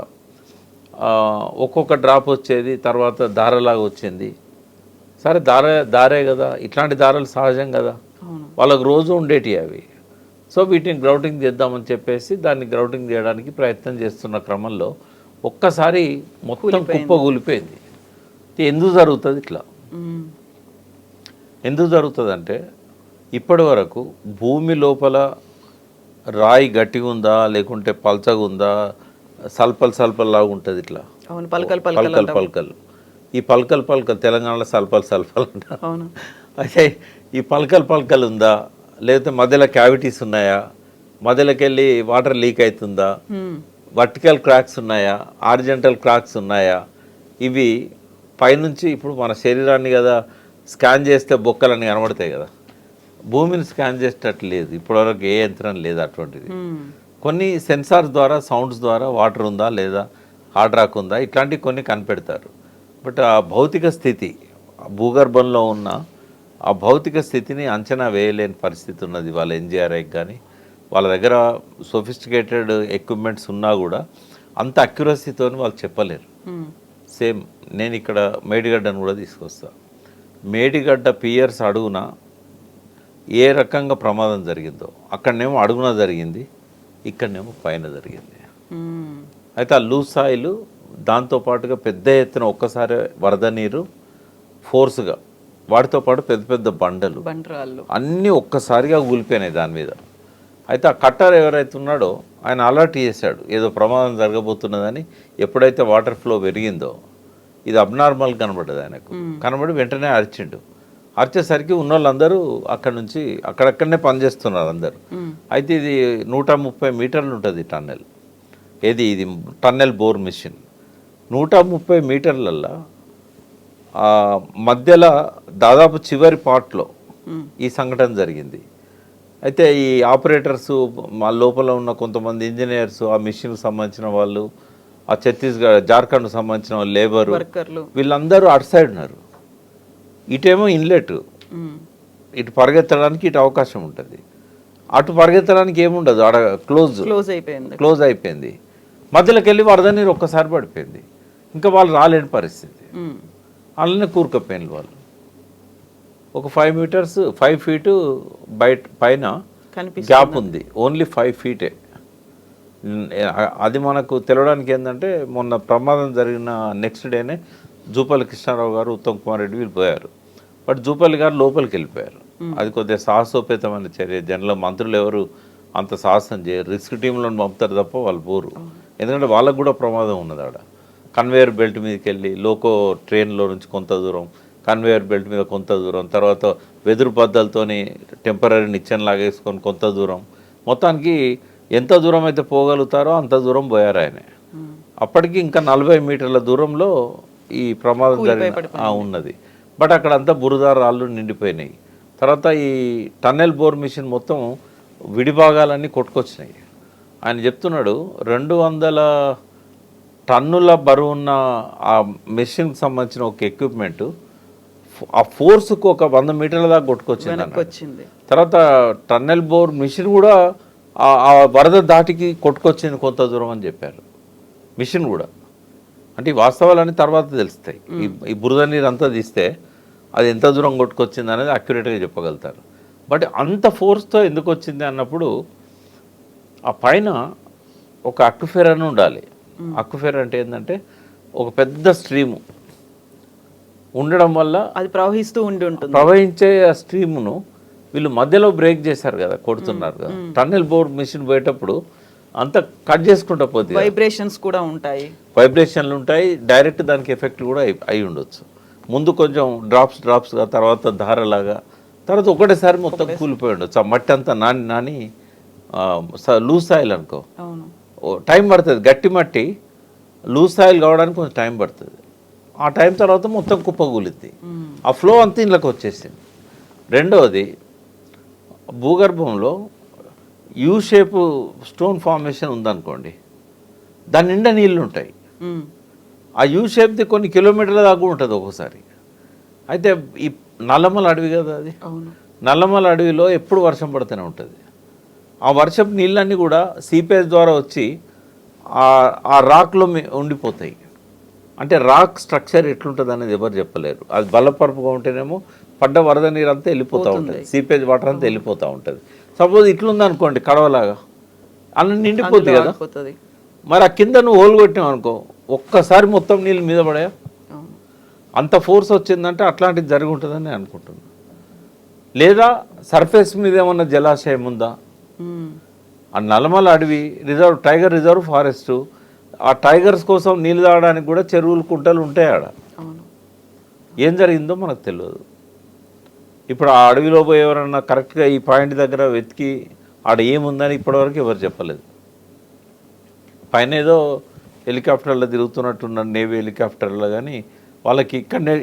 ఒక్కొక్క డ్రాప్ వచ్చేది, తర్వాత దారలాగా వచ్చింది. సరే దారే కదా, ఇట్లాంటి దారాలు సహజం కదా, వాళ్ళకు రోజు ఉండేటివి అవి. సో వీటిని గ్రౌటింగ్ చేద్దామని చెప్పేసి దాన్ని గ్రౌటింగ్ చేయడానికి ప్రయత్నం చేస్తున్న క్రమంలో ఒక్కసారి మొత్తం కుప్ప కూలిపోయింది. ఎందుకు జరుగుతుంది ఇట్లా? ఎందుకు జరుగుతుంది అంటే ఇప్పటి వరకు భూమి లోపల రాయి గట్టిగా ఉందా లేకుంటే పల్చగా ఉందా, సల్పల్లాగా ఉంటుంది ఇట్లా పల్కలు. ఈ పల్కలు తెలంగాణలో సల్పల్ అంటారు. అయితే ఈ పల్కలు ఉందా, లేకపోతే మధ్యలో క్యావిటీస్ ఉన్నాయా, మధ్యలోకి వెళ్ళి వాటర్ లీక్ అవుతుందా, వర్టికల్ క్రాక్స్ ఉన్నాయా, హారిజంటల్ క్రాక్స్ ఉన్నాయా, ఇవి పైనుంచి ఇప్పుడు మన శరీరాన్ని కదా స్కాన్ చేస్తే బొక్కలన్నీ కనబడతాయి కదా, భూమిని స్కాన్ చేసేటట్టు లేదు ఇప్పటివరకు, ఏ యంత్రం లేదు అటువంటిది. కొన్ని సెన్సార్స్ ద్వారా సౌండ్స్ ద్వారా వాటర్ ఉందా లేదా, హార్డ్ రాక్ ఉందా, ఇట్లాంటివి కొన్ని కనిపెడతారు. బట్ ఆ భౌతిక స్థితి, భూగర్భంలో ఉన్న ఆ భౌతిక స్థితిని అంచనా వేయలేని పరిస్థితి ఉన్నది వాళ్ళ ఎన్జిఆర్ఐకి. కానీ వాళ్ళ దగ్గర సొఫిస్టికేటెడ్ ఎక్విప్మెంట్స్ ఉన్నా కూడా అంత అక్యురసీతో వాళ్ళు చెప్పలేరు. సేమ్ నేను ఇక్కడ మేడిగడ్డను కూడా తీసుకొస్తా. మేడిగడ్డ పియర్స్ అడుగున ఏ రకంగా ప్రమాదం జరిగిందో అక్కడనేమో అడుగున జరిగింది, ఇక్కడనేమో పైన జరిగింది. అయితే ఆ లూజ్ సాయిల్ దాంతోపాటుగా పెద్ద ఎత్తున ఒక్కసారి వరద నీరు ఫోర్స్గా, వాటితో పాటు పెద్ద పెద్ద బండలు అన్నీ ఒక్కసారిగా కూలిపోయినాయి దాని మీద. అయితే ఆ కట్టర్ ఎవరైతే ఉన్నాడో ఆయన అలర్ట్ చేశాడు ఏదో ప్రమాదం జరగబోతున్నదని. ఎప్పుడైతే వాటర్ ఫ్లో పెరిగిందో ఇది అబ్నార్మల్ కనబడ్డది ఆయనకు. కనబడి వెంటనే అరిచిండు. అరిచేసరికి ఉన్న వాళ్ళందరూ అక్కడ నుంచి అక్కడక్కడనే పనిచేస్తున్నారు అందరూ. అయితే ఇది 130 మీటర్లు ఉంటుంది టన్నెల్. ఇది టన్నెల్ బోర్ మిషన్ 130 మీటర్లల్లో మధ్యలో దాదాపు చివరి పార్ట్లో ఈ సంఘటన జరిగింది. అయితే ఈ ఆపరేటర్సు, మా లోపల ఉన్న కొంతమంది ఇంజనీర్స్, ఆ మిషన్కి సంబంధించిన వాళ్ళు, ఆ జార్ఖండ్కు సంబంధించిన లేబరు, వీళ్ళందరూ అటు సైడ్ ఉన్నారు. ఇటేమో ఇన్లెట్, ఇటు పరిగెత్తడానికి ఇటు అవకాశం ఉంటుంది. అటు పరిగెత్తడానికి ఏముండదు, ఆడ క్లోజ్ అయిపోయింది. మధ్యలోకి వెళ్ళి వరద నీరు ఒక్కసారి పడిపోయింది. ఇంకా వాళ్ళు రాలేని పరిస్థితి. అలానే కూరుకుపోయిన వాళ్ళు ఒక 5 ఫీటు పైన గ్యాప్ ఉంది. ఓన్లీ 5 ఫీటే. అది మనకు తెలవడానికి ఏంటంటే మొన్న ప్రమాదం జరిగిన నెక్స్ట్ డేనే జూపల్లి కృష్ణారావు గారు, ఉత్తమ్ కుమార్ రెడ్డి వీళ్ళు పోయారు. బట్ జూపల్లి గారు లోపలికి వెళ్ళిపోయారు. అది కొద్దిగా సాహసోపేతమైన చర్య. జనరల్ మంత్రులు ఎవరు అంత సాహసం చేయరు. రిస్క్ టీంలో పంపుతారు తప్ప వాళ్ళు పోరు. ఎందుకంటే వాళ్ళకు కూడా ప్రమాదం ఉన్నది. ఆడ కన్వేయర్ బెల్ట్ మీదకి వెళ్ళి లోకో ట్రైన్లో నుంచి కొంత దూరం, కన్వేయర్ బెల్ట్ మీద కొంత దూరం, తర్వాత వెదురు బద్దలతోని టెంపరీ నిచ్చెన లాగేసుకొని కొంత దూరం, మొత్తానికి ఎంత దూరం అయితే పోగలుగుతారో అంత దూరం పోయారు ఆయన. అప్పటికి ఇంకా 40 మీటర్ల దూరంలో ఈ ప్రమాదం ఉన్నది. బట్ అక్కడ అంతా బురద రాళ్ళు నిండిపోయినాయి. తర్వాత ఈ టన్నెల్ బోర్ మిషన్ మొత్తం విడిభాగాలన్నీ కొట్టుకొచ్చినాయి. ఆయన చెప్తున్నాడు 200 టన్నుల బరువున్న ఆ మెషిన్కి సంబంధించిన ఒక ఎక్విప్మెంట్ ఆ ఫోర్స్కు ఒక 100 మీటర్ల దాకా కొట్టుకొచ్చింది. తర్వాత టన్నెల్ బోర్ మిషన్ కూడా ఆ వరద దాటికి కొట్టుకొచ్చింది కొంత దూరం అని చెప్పారు. మిషన్ కూడా అంటే ఈ వాస్తవాలన్నీ తర్వాత తెలుస్తాయి. ఈ బురద నీరు అంతా తీస్తే అది ఎంత దూరం కొట్టుకొచ్చింది అనేది అక్యురేట్గా చెప్పగలుగుతారు. బట్ అంత ఫోర్స్తో ఎందుకు వచ్చింది అన్నప్పుడు ఆ పైన ఒక అక్విఫెర్ అని ఉండాలి. అక్విఫెర్ అంటే ఏంటంటే ఒక పెద్ద స్ట్రీము ఉండడం వల్ల అది ప్రవహించే ఆ స్ట్రీమును వీళ్ళు మధ్యలో బ్రేక్ చేశారు కదా, కొడుతున్నారు కదా. టన్నెల్ బోర్ మిషన్ పోయేటప్పుడు అంతా కట్ చేసుకుంటా పోతే వైబ్రేషన్స్ కూడా ఉంటాయి, వైబ్రేషన్లు ఉంటాయి, డైరెక్ట్ దానికి ఎఫెక్ట్ కూడా అయి ఉండొచ్చు. ముందు కొంచెం డ్రాప్స్గా, తర్వాత ధారలాగా, తర్వాత ఒకటేసారి మొత్తం కూలిపోయి ఉండొచ్చు. ఆ మట్టి అంతా నాని లూజ్ సాయిల్ అనుకో, టైం పడుతుంది. గట్టి మట్టి లూజ్ సాయిల్ కావడానికి కొంచెం టైం పడుతుంది. ఆ టైం తర్వాత మొత్తం కుప్పగూలిద్ది. ఆ ఫ్లో అంతా ఇంట్లోకి వచ్చేసింది. రెండవది, భూగర్భంలో యూ షేప్ స్టోన్ ఫార్మేషన్ ఉందనుకోండి, దాని నిండా నీళ్ళు ఉంటాయి. ఆ యూ షేప్ది కొన్ని కిలోమీటర్ల దాకా ఉంటుంది ఒక్కోసారి. అయితే ఈ నల్లమల అడవి కదా అది, నల్లమల అడవిలో ఎప్పుడు వర్షం పడుతూనే ఉంటుంది. ఆ వర్షపు నీళ్ళన్నీ కూడా సీపేజ్ ద్వారా వచ్చి ఆ రాక్లో ఉండిపోతాయి. అంటే రాక్ స్ట్రక్చర్ ఎట్లుంటుంది అనేది ఎవరు చెప్పలేరు. అది బలపరుపుగా ఉంటేనేమో పడ్డ వరద నీరు అంతా వెళ్ళిపోతూ ఉంటుంది, సీపేజ్ వాటర్ అంతా వెళ్ళిపోతూ ఉంటుంది. సపోజ్ ఇట్లుంది అనుకోండి కడవలాగా, అన్న నిండిపోతుంది కదా. మరి ఆ కింద నువ్వు హోల్ కొట్టినావు అనుకో, ఒక్కసారి మొత్తం నీళ్ళు మీద పడాయా. అంత ఫోర్స్ వచ్చిందంటే అట్లాంటిది జరిగి ఉంటుందని అనుకుంటున్నాను. లేదా సర్ఫేస్ మీద ఏమన్నా జలాశయం ఉందా? ఆ నల్లమల అడవి రిజర్వ్, టైగర్ రిజర్వ్ ఫారెస్ట్, ఆ టైగర్స్ కోసం నీళ్ళు తాగడానికి కూడా చెరువులు, కుంటలు ఉంటాయి ఆడ. ఏం జరిగిందో మనకు తెలియదు. ఇప్పుడు ఆ అడవిలో పోయి ఎవరన్నా కరెక్ట్గా ఈ పాయింట్ దగ్గర వెతికి ఆడ ఏముందని ఇప్పటివరకు ఎవరు చెప్పలేదు. పైన ఏదో హెలికాప్టర్లో తిరుగుతున్నట్టున్నారు, నేవీ హెలికాప్టర్లో, కానీ వాళ్ళకి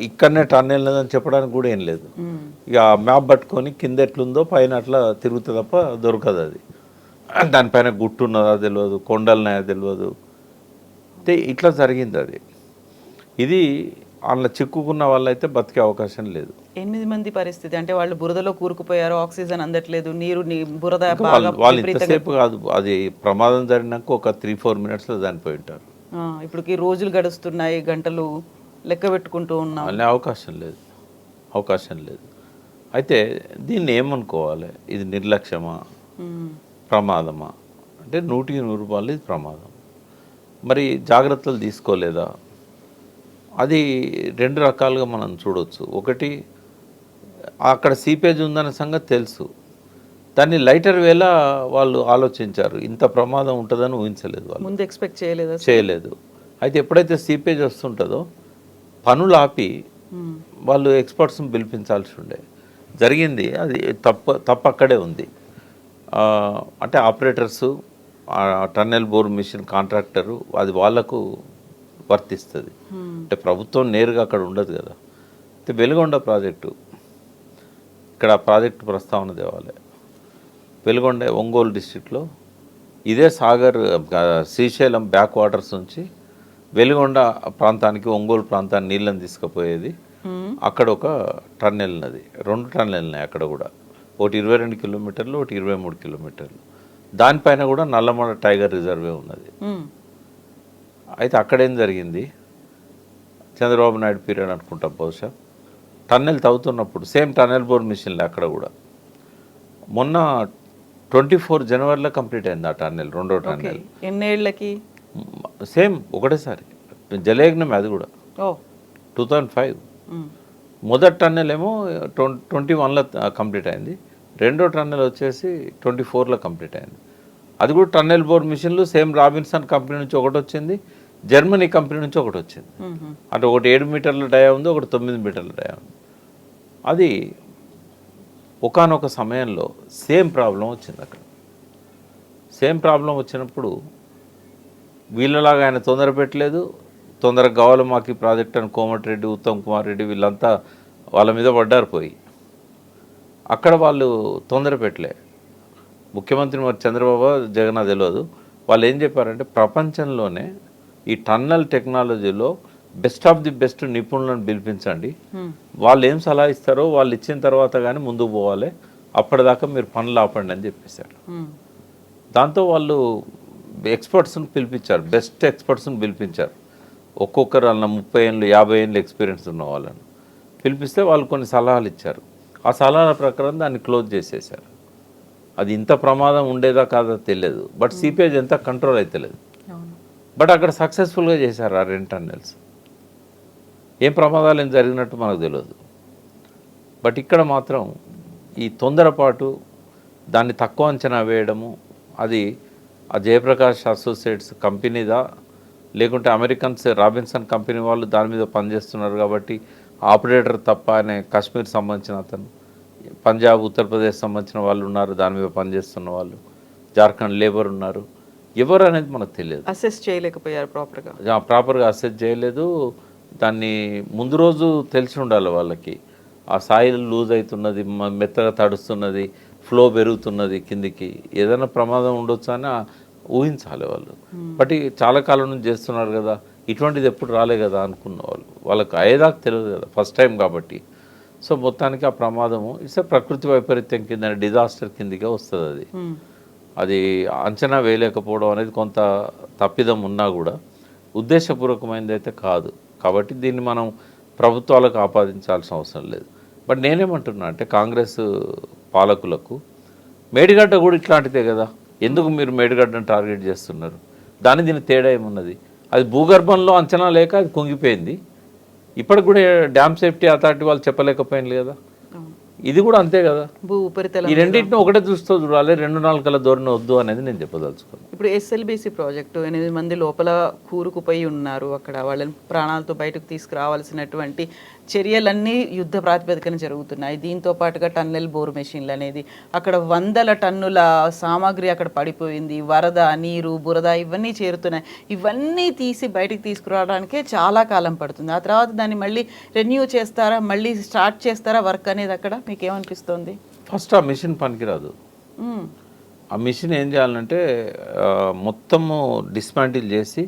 ఇక్కడనే టన్నెల్ అని చెప్పడానికి కూడా ఏం లేదు. ఇక మ్యాప్ పట్టుకొని కింద ఎట్లుందో పైన అట్లా తిరుగుతుంది తప్ప దొరకదు. అది దానిపైన గుట్టు ఉన్నదా తెలియదు, కొండలున్నాయా తెలియదు. అంటే ఇట్లా జరిగింది అది. ఇది అందులో చిక్కుకున్న వాళ్ళైతే బతికే అవకాశం లేదు. 8 మంది పరిస్థితి అంటే వాళ్ళు బురదలో కూరుకుపోయారు, ఆక్సిజన్ అందట్లేదు, బురద వాళ్ళు ఇంతసేపు కాదు, అది ప్రమాదం జరిగినాక ఒక 3-4 మినిట్స్లో చనిపోయి ఉంటారు. ఇప్పటికి రోజులు గడుస్తున్నాయి, గంటలు లెక్క పెట్టుకుంటూ ఉన్నాం. అనే అవకాశం లేదు. అయితే దీన్ని ఏమనుకోవాలి? ఇది నిర్లక్ష్యమా, ప్రమాదమా అంటే 100% ఇది ప్రమాదం. మరి జాగ్రత్తలు తీసుకోలేదా? అది 2 రకాలుగా మనం చూడవచ్చు. ఒకటి, అక్కడ సీపేజ్ ఉందనే సంగతి తెలుసు, దాన్ని లైటర్ వేలా వాళ్ళు ఆలోచించారు. ఇంత ప్రమాదం ఉంటుందని ఊహించలేదు వాళ్ళు, ముందు ఎక్స్పెక్ట్ చేయలేదు. చేయలేదు. అయితే ఎప్పుడైతే సీపేజ్ వస్తుంటుందో పనులు ఆపి వాళ్ళు ఎక్స్పర్ట్స్ని పిలిపించాల్సి ఉండే జరిగింది. అది తప్పు అక్కడే ఉంది. అంటే operators, tunnel bore machine contractor, అది వాళ్లకు వర్తిస్తుంది. అంటే ప్రభుత్వం నేరుగా అక్కడ ఉండదు కదా. అయితే వెలుగొండ ప్రాజెక్టు, ఇక్కడ ప్రాజెక్టు ప్రస్తావన తేవాలి. వెలుగొండ ఒంగోలు డిస్టిక్లో ఇదే సాగర్ శ్రీశైలం బ్యాక్ వాటర్స్ నుంచి వెలుగొండ ప్రాంతానికి, ఒంగోలు ప్రాంతానికి నీళ్ళని తీసుకుపోయేది. అక్కడ ఒక టన్నెల్ నది, 2 టన్నెల్నాయి అక్కడ కూడా. ఒకటి 22 కిలోమీటర్లు, ఒకటి 23 కిలోమీటర్లు. దానిపైన కూడా నల్లమల టైగర్ రిజర్వే ఉన్నది. అయితే అక్కడేం జరిగింది, చంద్రబాబు నాయుడు పీరియడ్ అనుకుంటా బహుశా, టన్నెల్ తవ్వుతున్నప్పుడు సేమ్ టన్నెల్ బోర్ మిషన్లే అక్కడ కూడా. మొన్న 24 జనవరిలో కంప్లీట్ అయింది ఆ టన్నెల్, 2వ టన్నెల్. ఎన్నేళ్లకి? సేమ్ ఒకటేసారి జలయజ్ఞం, అది కూడా 2005. మొదటి టన్నెల్ ఏమో 21లో కంప్లీట్ అయింది. 2వ టన్నెల్ వచ్చేసి 24లో కంప్లీట్ అయింది. అది కూడా టన్నెల్ బోర్ మిషన్లు సేమ్ రాబిన్సన్ కంపెనీ నుంచి ఒకటి వచ్చింది, జర్మనీ కంపెనీ నుంచి ఒకటి వచ్చింది. అంటే ఒకటి 7 మీటర్ల డయా ఉంది, ఒకటి 9 మీటర్ల డయా ఉంది. అది ఒకానొక సమయంలో సేమ్ ప్రాబ్లం వచ్చింది అక్కడ. సేమ్ ప్రాబ్లం వచ్చినప్పుడు వీళ్ళలాగా ఆయన తొందర పెట్టలేదు. తొందరగా కావాలి మాకు ఈ ప్రాజెక్ట్ అని కోమటిరెడ్డి, ఉత్తమ్ కుమార్ రెడ్డి వీళ్ళంతా వాళ్ళ మీద పడ్డారు పోయి. అక్కడ వాళ్ళు తొందర పెట్టలే. ముఖ్యమంత్రి మరి చంద్రబాబు, జగన్ తెలియదు. వాళ్ళు ఏం చెప్పారంటే ప్రపంచంలోనే ఈ టన్నల్ టెక్నాలజీలో బెస్ట్ ఆఫ్ ది బెస్ట్ నిపుణులను పిలిపించండి, వాళ్ళు ఏం సలహా ఇస్తారో వాళ్ళు ఇచ్చిన తర్వాత కానీ ముందుకు పోవాలి, అప్పటిదాకా మీరు పనులు ఆపండి అని చెప్పేశారు. దాంతో వాళ్ళు ఎక్స్పర్ట్స్ని పిలిపించారు, బెస్ట్ ఎక్స్పర్ట్స్ని పిలిపించారు. ఒక్కొక్కరు అన్న 30 ఏళ్ళు 50 ఏళ్ళు ఎక్స్పీరియన్స్ ఉన్న వాళ్ళని పిలిపిస్తే వాళ్ళు కొన్ని సలహాలు ఇచ్చారు. ఆ సలహాల ప్రకారం దాన్ని క్లోజ్ చేసేసారు. అది ఇంత ప్రమాదం ఉండేదా కాదా తెలియదు, బట్ సీపేజ్ ఎంత కంట్రోల్ అవుతలేదు. బట్ అక్కడ సక్సెస్ఫుల్గా చేశారు ఆ 2 టన్నెల్స్. ఏం ప్రమాదాలు ఏం జరిగినట్టు మనకు తెలియదు. బట్ ఇక్కడ మాత్రం ఈ తొందరపాటు, దాన్ని తక్కువ అంచనా వేయడము, అది ఆ జయప్రకాష్ అసోసియేట్స్ కంపెనీదా లేకుంటే అమెరికన్స్ రాబిన్సన్ కంపెనీ వాళ్ళు దాని మీద పనిచేస్తున్నారు కాబట్టి ఆపరేటర్ తప్ప, అనే కాశ్మీర్ సంబంధించిన అతను, పంజాబ్ ఉత్తరప్రదేశ్ సంబంధించిన వాళ్ళు ఉన్నారు దాని మీద పనిచేస్తున్న వాళ్ళు, జార్ఖండ్ లేబర్ ఉన్నారు, ఎవరు అనేది మనకు తెలియదు. అసెస్ చేయలేకపోయారు ప్రాపర్గా అసెస్ చేయలేదు. దాన్ని ముందు రోజు తెలిసి ఉండాలి వాళ్ళకి. ఆ సాయిల్ లూజ్ అవుతున్నది, మెత్తగా తడుస్తున్నది, ఫ్లో పెరుగుతున్నది కిందికి, ఏదైనా ప్రమాదం ఉండొచ్చు అని ఊహించాలి వాళ్ళు. బట్ చాలా కాలం నుంచి చేస్తున్నారు కదా, ఇటువంటిది ఎప్పుడు రాలే కదా అనుకున్న వాళ్ళు, వాళ్ళకి అయ్యేదాకా తెలియదు కదా, ఫస్ట్ టైం కాబట్టి. సో మొత్తానికి ఆ ప్రమాదము ఇట్స్ ప్రకృతి వైపరీత్యం కింద, డిజాస్టర్ కిందిగా వస్తుంది. అది అంచనా వేయలేకపోవడం అనేది కొంత తప్పిదం ఉన్నా కూడా ఉద్దేశపూర్వకమైనది అయితే కాదు. కాబట్టి దీన్ని మనం ప్రభుత్వాలకు ఆపాదించాల్సిన అవసరం లేదు. బట్ నేనేమంటున్నా అంటే కాంగ్రెస్ పాలకులకు, మేడిగడ్డ కూడా ఇట్లాంటిదే కదా, ఎందుకు మీరు మేడిగడ్డను టార్గెట్ చేస్తున్నారు? దీని తేడా ఏమున్నది? అది భూగర్భంలో అంచనా లేక అది కుంగిపోయింది. ఇప్పటికి కూడా డ్యామ్ సేఫ్టీ అథారిటీ వాళ్ళు చెప్పలేకపోయింది కదా. ఇది కూడా అంతే కదా. ఈ రెండింటిని ఒకటే దృష్టితో చూడాలి, 2 నాలుకల ధోరణి వద్దు అనేది నేను చెప్పదలుచుకున్నాను. ఇప్పుడు SLBC ప్రాజెక్టు 8 మంది లోపల కూరుకుపోయి ఉన్నారు. అక్కడ వాళ్ళని ప్రాణాలతో బయటకు తీసుకురావాల్సినటువంటి చర్యలన్నీ యుద్ధ ప్రాతిపదికన జరుగుతున్నాయి. దీంతో పాటుగా టన్నెల్ బోర్ మెషిన్లు అనేది, అక్కడ 100 టన్నుల సామాగ్రి అక్కడ పడిపోయింది. వరద, నీరు, బురద ఇవన్నీ చేరుతున్నాయి. ఇవన్నీ తీసి బయటకు తీసుకురావడానికే చాలా కాలం పడుతుంది. ఆ తర్వాత దాన్ని మళ్ళీ రెన్యూ చేస్తారా, మళ్ళీ స్టార్ట్ చేస్తారా వర్క్ అనేది? అక్కడ మీకేమనిపిస్తుంది? ఫస్ట్ ఆ మిషన్ పనికిరాదు. ఆ మిషన్ ఏం చేయాలంటే మొత్తము డిస్మాంటిల్ చేసి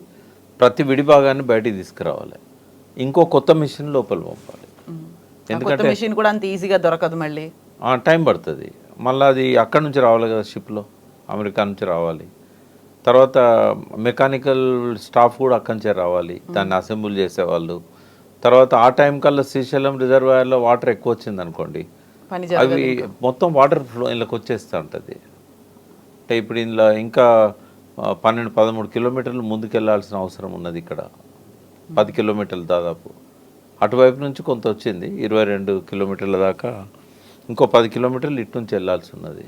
ప్రతి విడిభాగాన్ని బయటికి తీసుకురావాలి, ఇంకో కొత్త మిషన్ లోపల పంపాలి. ఎందుకంటే మిషన్ కూడా అంత ఈజీగా దొరకదు, మళ్ళీ టైం పడుతుంది. మళ్ళీ అది అక్కడి నుంచి రావాలి కదా, షిప్లో అమెరికా నుంచి రావాలి. తర్వాత మెకానికల్ స్టాఫ్ కూడా అక్కడి నుంచే రావాలి, దాన్ని అసెంబుల్ చేసేవాళ్ళు. తర్వాత ఆ టైం కల్లా శ్రీశైలం రిజర్వాయర్లో వాటర్ ఎక్కువ వచ్చింది అనుకోండి, అవి మొత్తం వాటర్ ఫ్లో ఇళ్ళకి వచ్చేస్తూ ఉంటుంది. అంటే ఇప్పుడు ఇందులో ఇంకా 12-13 కిలోమీటర్లు ముందుకెళ్లాల్సిన అవసరం ఉన్నది. ఇక్కడ 10 కిలోమీటర్లు దాదాపు, అటువైపు నుంచి కొంత వచ్చింది 22 కిలోమీటర్ల దాకా, ఇంకో 10 కిలోమీటర్లు ఇటు నుంచి వెళ్ళాల్సి ఉన్నది.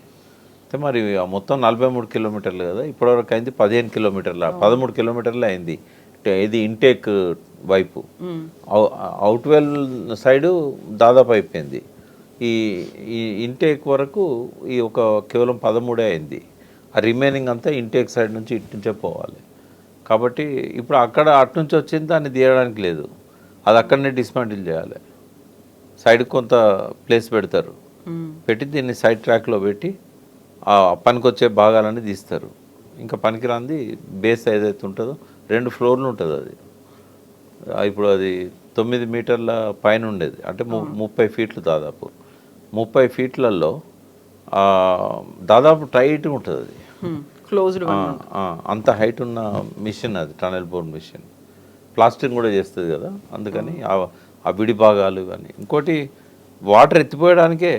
అయితే మరి ఆ మొత్తం 43 కిలోమీటర్లు కదా, ఇప్పటివరకు అయింది 15 కిలోమీటర్ల 13 కిలోమీటర్లు అయింది. ఇది ఇంటేక్ వైపు, అవుట్వెల్ సైడు దాదాపు అయిపోయింది. ఈ ఈ ఇంటేక్ వరకు ఈ ఒక కేవలం 13 అయింది. ఆ రిమైనింగ్ అంతా ఇంటేక్ సైడ్ నుంచి ఇటు నుంచే పోవాలి. కాబట్టి ఇప్పుడు అక్కడ అటు నుంచి వచ్చింది దాన్ని తీయడానికి లేదు, అది అక్కడనే డిస్మాంటిల్ చేయాలి. సైడ్కి కొంత ప్లేస్ పెడతారు, పెట్టి దీన్ని సైడ్ ట్రాక్లో పెట్టి ఆ పనికొచ్చే భాగాలన్నీ తీస్తారు. ఇంకా పనికిరాంది బేస్ ఏదైతే ఉంటుందో 2 ఫ్లోర్లు ఉంటుంది అది. ఇప్పుడు అది 9 మీటర్ల పైన ఉండేది, అంటే 30 ఫీట్లు, దాదాపు 30 ఫీట్లలో దాదాపు టైట్గా ఉంటుంది అది, క్లోజ్డ్. అంత హైట్ ఉన్న మిషన్ అది, టనల్ బోర్ మిషన్. ప్లాస్టింగ్ కూడా చేస్తుంది కదా, అందుకని ఆ విడి భాగాలు కానీ. ఇంకోటి వాటర్ ఎత్తిపోయడానికే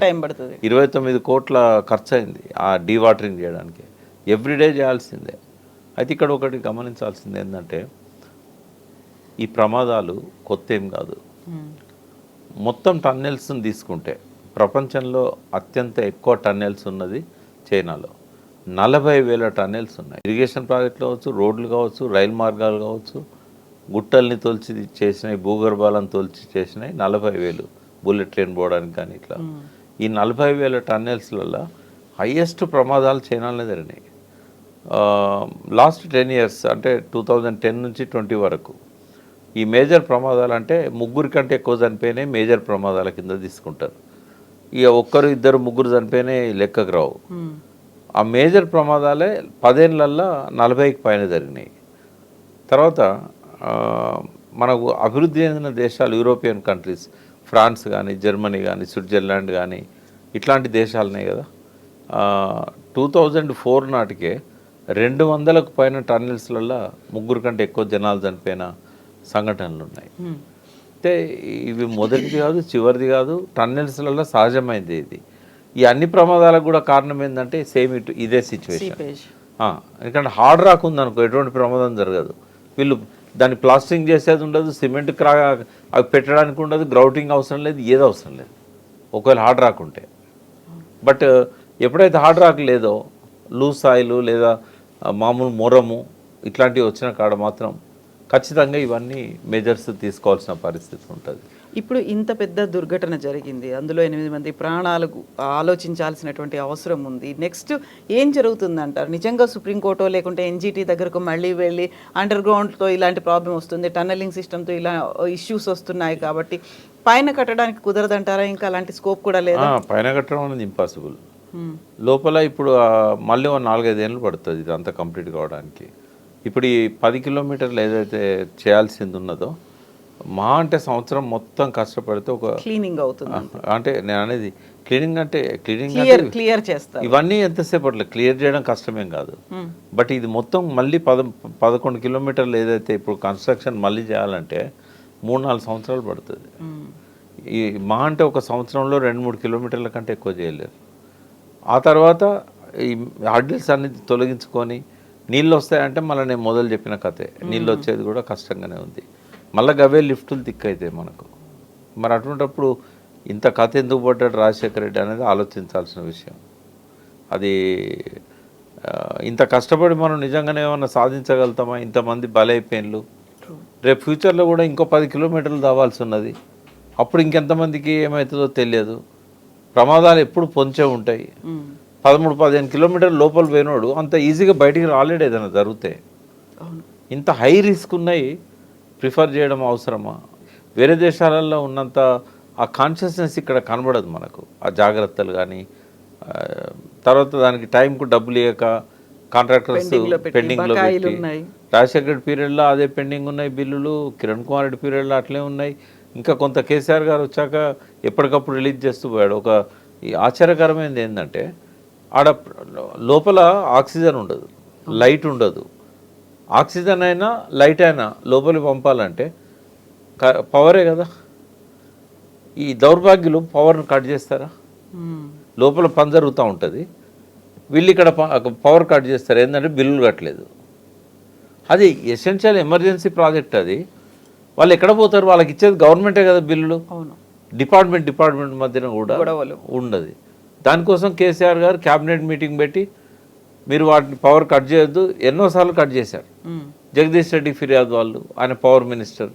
టైం పడుతుంది. 29 కోట్ల ఖర్చు అయింది ఆ డీవాటరింగ్ చేయడానికి. ఎవ్రీడే చేయాల్సిందే. అయితే ఇక్కడ ఒకటి గమనించాల్సింది ఏంటంటే, ఈ ప్రమాదాలు కొత్త ఏం కాదు. మొత్తం టన్నెల్స్ని తీసుకుంటే ప్రపంచంలో అత్యంత ఎక్కువ టన్నెల్స్ ఉన్నది చైనాలో. 40,000 టన్నెల్స్ ఉన్నాయి. ఇరిగేషన్ ప్రాజెక్టులు కావచ్చు, రోడ్లు కావచ్చు, రైలు మార్గాలు కావచ్చు, గుట్టల్ని తొలిచి చేసినాయి, భూగర్భాలను తొలిచి చేసినాయి 40,000. బుల్లెట్ ట్రైన్ పోవడానికి కానీ ఇట్లా ఈ 40,000 టన్నెల్స్లలో హయ్యెస్ట్ ప్రమాదాలు చైనాలోనే జరిగినాయి. లాస్ట్ 10 ఇయర్స్, అంటే 2010 నుంచి 20 వరకు ఈ మేజర్ ప్రమాదాలు అంటే 3 కంటే ఎక్కువ చనిపోయినాయి మేజర్ ప్రమాదాల కింద తీసుకుంటారు. ఇక 1, 2, 3 చనిపోయినాయి లెక్కకు రావు. ఆ మేజర్ ప్రమాదాలే 10 ఏళ్లలో 40కి పైన జరిగినాయి. తర్వాత మనకు అభివృద్ధి చెందిన దేశాలు, యూరోపియన్ కంట్రీస్, ఫ్రాన్స్ కానీ, జర్మనీ కానీ, స్విట్జర్లాండ్ కానీ, ఇట్లాంటి దేశాలున్నాయి కదా. 2004 నాటికే 200కు పైన టన్నెల్స్లలో 3 కంటే ఎక్కువ జనాలు చనిపోయిన సంఘటనలు ఉన్నాయి. అంటే ఇవి మొదటిది కాదు, చివరిది కాదు, టన్నెల్స్లలో సహజమైంది ఇది. ఈ అన్ని ప్రమాదాలకు కూడా కారణం ఏంటంటే సేమ్ ఇదే సిచ్యువేషన్. ఎందుకంటే హార్డ్ రాక్ ఉందనుకో ఎటువంటి ప్రమాదం జరగదు. వీళ్ళు దాన్ని ప్లాస్టింగ్ చేసేది ఉండదు, సిమెంట్ అవి పెట్టడానికి ఉండదు, గ్రౌటింగ్ అవసరం లేదు, ఏది అవసరం లేదు ఒకవేళ హార్డ్ రాక్ ఉంటే. బట్ ఎప్పుడైతే హార్డ్ రాక్ లేదో, లూజ్ సాయిలు లేదా మామూలు మొరము ఇట్లాంటివి వచ్చిన కాడ మాత్రం ఖచ్చితంగా ఇవన్నీ మెజర్స్ తీసుకోవాల్సిన పరిస్థితి ఉంటుంది. ఇప్పుడు ఇంత పెద్ద దుర్ఘటన జరిగింది, అందులో 8 మంది ప్రాణాలకు ఆలోచించాల్సినటువంటి అవసరం ఉంది. నెక్స్ట్ ఏం జరుగుతుందంటారు? నిజంగా సుప్రీంకోర్టు లేకుంటే ఎన్జిటి దగ్గరకు మళ్ళీ వెళ్ళి అండర్ గ్రౌండ్తో ఇలాంటి ప్రాబ్లం వస్తుంది, టన్నలింగ్ సిస్టమ్తో ఇలా ఇష్యూస్ వస్తున్నాయి కాబట్టి పైన కట్టడానికి కుదరదంటారా? ఇంకా అలాంటి స్కోప్ కూడా లేదా? పైన కట్టడం అనేది ఇంపాసిబుల్. లోపల ఇప్పుడు మళ్ళీ 4-5 ఏళ్ళు పడుతుంది ఇదంతా కంప్లీట్ కావడానికి. ఇప్పుడు ఈ 10 కిలోమీటర్లు ఏదైతే చేయాల్సింది ఉన్నదో మా అంటే సంవత్సరం మొత్తం కష్టపడితే ఒక క్లీనింగ్ అవుతుంది. అంటే నేను అనేది క్లీనింగ్ అంటే క్లియర్ చేస్తారు. ఇవన్నీ ఎంతసేపట్లో క్లియర్ చేయడం కష్టమేం కాదు. బట్ ఇది మొత్తం మళ్ళీ 11 కిలోమీటర్లు ఏదైతే ఇప్పుడు కన్స్ట్రక్షన్ మళ్ళీ చేయాలంటే 3-4 సంవత్సరాలు పడుతుంది. ఈ మా అంటే ఒక సంవత్సరంలో 2-3 కిలోమీటర్ల కంటే ఎక్కువ చేయలేరు. ఆ తర్వాత ఈ హడ్డిల్స్ అన్ని తొలగించుకొని నీళ్ళు వస్తాయంటే మళ్ళీ నేను మొదలు చెప్పిన కథే, నీళ్ళు వచ్చేది కూడా కష్టంగానే ఉంది. మళ్ళీ గవే లిఫ్టులు దిక్కైతాయి మనకు. మరి అటువంటిప్పుడు ఇంత కథ ఎందుకు పడ్డాడు రాజశేఖర రెడ్డి అనేది ఆలోచించాల్సిన విషయం. అది ఇంత కష్టపడి మనం నిజంగానే ఏమన్నా సాధించగలుగుతామా? ఇంతమంది బలైపోయిన్లు, రేపు ఫ్యూచర్లో కూడా ఇంకో 10 కిలోమీటర్లు దావాల్సి ఉన్నది. అప్పుడు ఇంకెంతమందికి ఏమవుతుందో తెలియదు. ప్రమాదాలు ఎప్పుడు పొంచే ఉంటాయి. 13-15 కిలోమీటర్ల లోపల పోయినోడు అంత ఈజీగా బయటికి రాలేడు ఏదైనా జరిగితే. ఇంత హై రిస్క్ ఉన్నాయి, ప్రిఫర్ చేయడం అవసరమా? వేరే దేశాలలో ఉన్నంత ఆ కాన్షియస్నెస్ ఇక్కడ కనబడదు మనకు. ఆ జాగ్రత్తలు కానీ, తర్వాత దానికి టైంకు డబ్బులు ఇవ్వక కాంట్రాక్టర్స్ పెండింగ్లో పెట్టి, రాజశేఖర రెడ్డి పీరియడ్లో అదే పెండింగ్ ఉన్నాయి బిల్లులు, కిరణ్ కుమార్ రెడ్డి పీరియడ్లో అట్లే ఉన్నాయి. ఇంకా కొంత కేసీఆర్ గారు వచ్చాక ఎప్పటికప్పుడు రిలీజ్ చేస్తూ పోయాడు. ఒక ఈ ఆశ్చర్యకరమైనది ఏంటంటే ఆడ లోపల ఆక్సిజన్ ఉండదు, లైట్ ఉండదు. ఆక్సిజన్ అయినా లైట్ అయినా లోపలికి పంపాలంటే పవరే కదా. ఈ దౌర్భాగ్యులు పవర్ను కట్ చేస్తారా? లోపల పని జరుగుతూ ఉంటుంది, వీళ్ళు ఇక్కడ పవర్ కట్ చేస్తారు. ఏంటంటే బిల్లులు కట్టలేదు. అది ఎసెన్షియల్ ఎమర్జెన్సీ ప్రాజెక్ట్. అది వాళ్ళు ఎక్కడ పోతారు? వాళ్ళకి ఇచ్చేది గవర్నమెంటే కదా బిల్లులు. డిపార్ట్మెంట్ మధ్యన కూడా ఉండదు. దానికోసం కేసీఆర్ గారు క్యాబినెట్ మీటింగ్ పెట్టి మీరు వాటిని పవర్ కట్ చేయొద్దు ఎన్నోసార్లు కట్ చేశారు. జగదీష్ రెడ్డి ఫిర్యాదు వాళ్ళు, ఆయన పవర్ మినిస్టర్.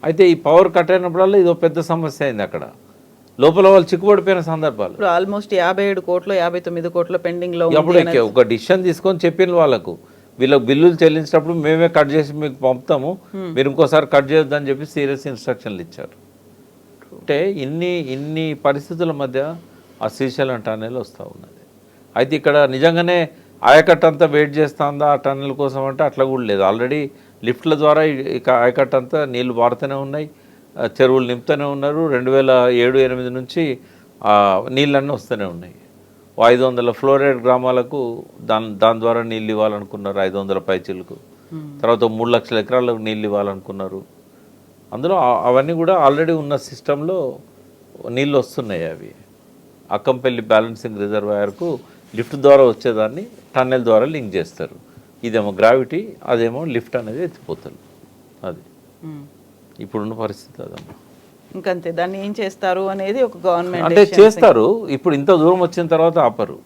అయితే ఈ పవర్ కట్ అయినప్పుడల్లా ఇది ఒక పెద్ద సమస్య అయింది. అక్కడ లోపల వాళ్ళు చిక్కుపడిపోయిన సందర్భాలు. ఇప్పుడు ఆల్మోస్ట్ 57 కోట్లు 59 కోట్ల పెండింగ్ లో అప్పుడు ఒక డిసిషన్ తీసుకొని చెప్పిన వాళ్ళకు వీళ్ళకి బిల్లులు చెల్లించినప్పుడు మేమే కట్ చేసి మీకు పంపుతాము, మీరు ఇంకోసారి కట్ చేయొద్దని చెప్పి సీరియస్ ఇన్స్ట్రక్షన్లు ఇచ్చారు. అంటే ఇన్ని పరిస్థితుల మధ్య ఆ శ్రీశైలం టన్నెల్ వస్తూ ఉన్నది. అయితే ఇక్కడ నిజంగానే ఆయకట్ట అంతా వెయిట్ చేస్తుందా ఆ టన్నెల్ కోసం అంటే అట్లా కూడా లేదు. ఆల్రెడీ లిఫ్ట్ల ద్వారా ఇక ఆయకట్ట అంతా నీళ్లు పారుతూనే ఉన్నాయి, చెరువులు నింపుతూనే ఉన్నారు. 2007-8 నుంచి నీళ్ళన్నీ వస్తూనే ఉన్నాయి. 500 ఫ్లోరైడ్ గ్రామాలకు దాని ద్వారా నీళ్ళు ఇవ్వాలనుకున్నారు, 500 పైచీలకు. తర్వాత 3 లక్షల ఎకరాలకు నీళ్ళు ఇవ్వాలనుకున్నారు. అందులో అవన్నీ కూడా ఆల్రెడీ ఉన్న సిస్టంలో నీళ్ళు వస్తున్నాయి. అవి అక్కంపల్లి బ్యాలెన్సింగ్ రిజర్వాయర్కు లిఫ్ట్ ద్వారా వచ్చేదాన్ని టన్నెల్ ద్వారా లింక్ చేస్తారు. ఇదేమో గ్రావిటీ, అదేమో లిఫ్ట్ అనేది ఎత్తిపోతుంది. అది ఇప్పుడున్న పరిస్థితి అదమ్మా. ఇంకంతే, దాన్ని ఏం చేస్తారు అనేది ఒక గవర్నమెంట్ అంటే చేస్తారు. ఇప్పుడు ఇంత దూరం వచ్చిన తర్వాత ఆపరు.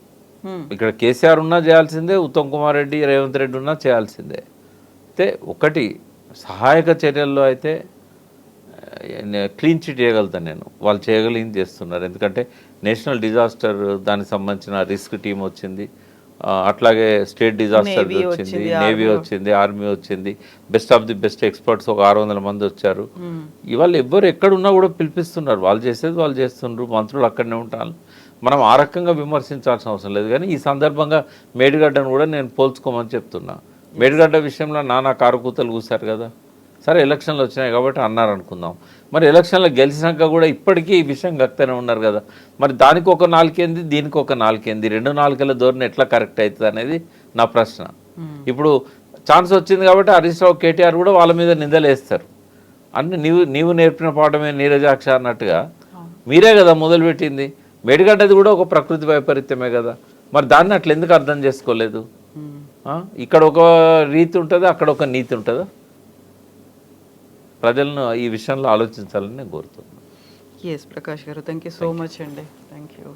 ఇక్కడ కేసీఆర్ ఉన్నా చేయాల్సిందే, ఉత్తమ్ కుమార్ రెడ్డి, రేవంత్ రెడ్డి ఉన్నా చేయాల్సిందే. అయితే ఒకటి సహాయక చర్యల్లో అయితే క్లీన్ చిట్ చేయగలుగుతాను నేను. వాళ్ళు చేయగలిగింది చేస్తున్నారు. ఎందుకంటే నేషనల్ డిజాస్టర్ దానికి సంబంధించిన రిస్క్ టీం వచ్చింది, అట్లాగే స్టేట్ డిజాస్టర్ వచ్చింది, నేవీ వచ్చింది, ఆర్మీ వచ్చింది, best of the best experts ఒక 600 మంది వచ్చారు. ఇవాళ ఎవ్వరు ఎక్కడున్నా కూడా పిలిపిస్తున్నారు. వాళ్ళు చేసేది వాళ్ళు చేస్తున్నారు, మంత్రులు అక్కడనే ఉంటారు. మనం ఆ రకంగా విమర్శించాల్సిన అవసరం లేదు. కానీ ఈ సందర్భంగా మేడిగడ్డను కూడా నేను పోల్చుకోమని చెప్తున్నా. మేడిగడ్డ విషయంలో నానా కారుకూతలు కూశారు కదా. సరే ఎలక్షన్లు వచ్చినాయి కాబట్టి అన్నారు అనుకుందాం. మరి ఎలక్షన్లో గెలిచినాక కూడా ఇప్పటికీ ఈ విషయం గక్తనే ఉన్నారు కదా. మరి దానికి ఒక నాలుకేంది, దీనికి ఒక నాలుకేంది, 2 నాలుకల ధోరణి ఎట్లా కరెక్ట్ అవుతుంది అనేది నా ప్రశ్న. ఇప్పుడు ఛాన్స్ వచ్చింది కాబట్టి హరీష్ రావు, కేటీఆర్ కూడా వాళ్ళ మీద నిందలు వేస్తారు. అన్ని నీవు నేర్పిన పాఠమే నీరజాక్ష అన్నట్టుగా మీరే కదా మొదలుపెట్టింది. మేడిగడ్డది కూడా ఒక ప్రకృతి వైపరీత్యమే కదా. మరి దాన్ని అట్లా ఎందుకు అర్థం చేసుకోలేదు? ఇక్కడ ఒక రీతి ఉంటుంది, అక్కడ ఒక నీతి ఉంటుందా? ప్రజలను ఈ విషయంలో ఆలోచించాలని నేను కోరుతున్నాను. ఎస్ ప్రకాష్ గారు, థ్యాంక్ యూ సో మచ్ అండి. Thank you.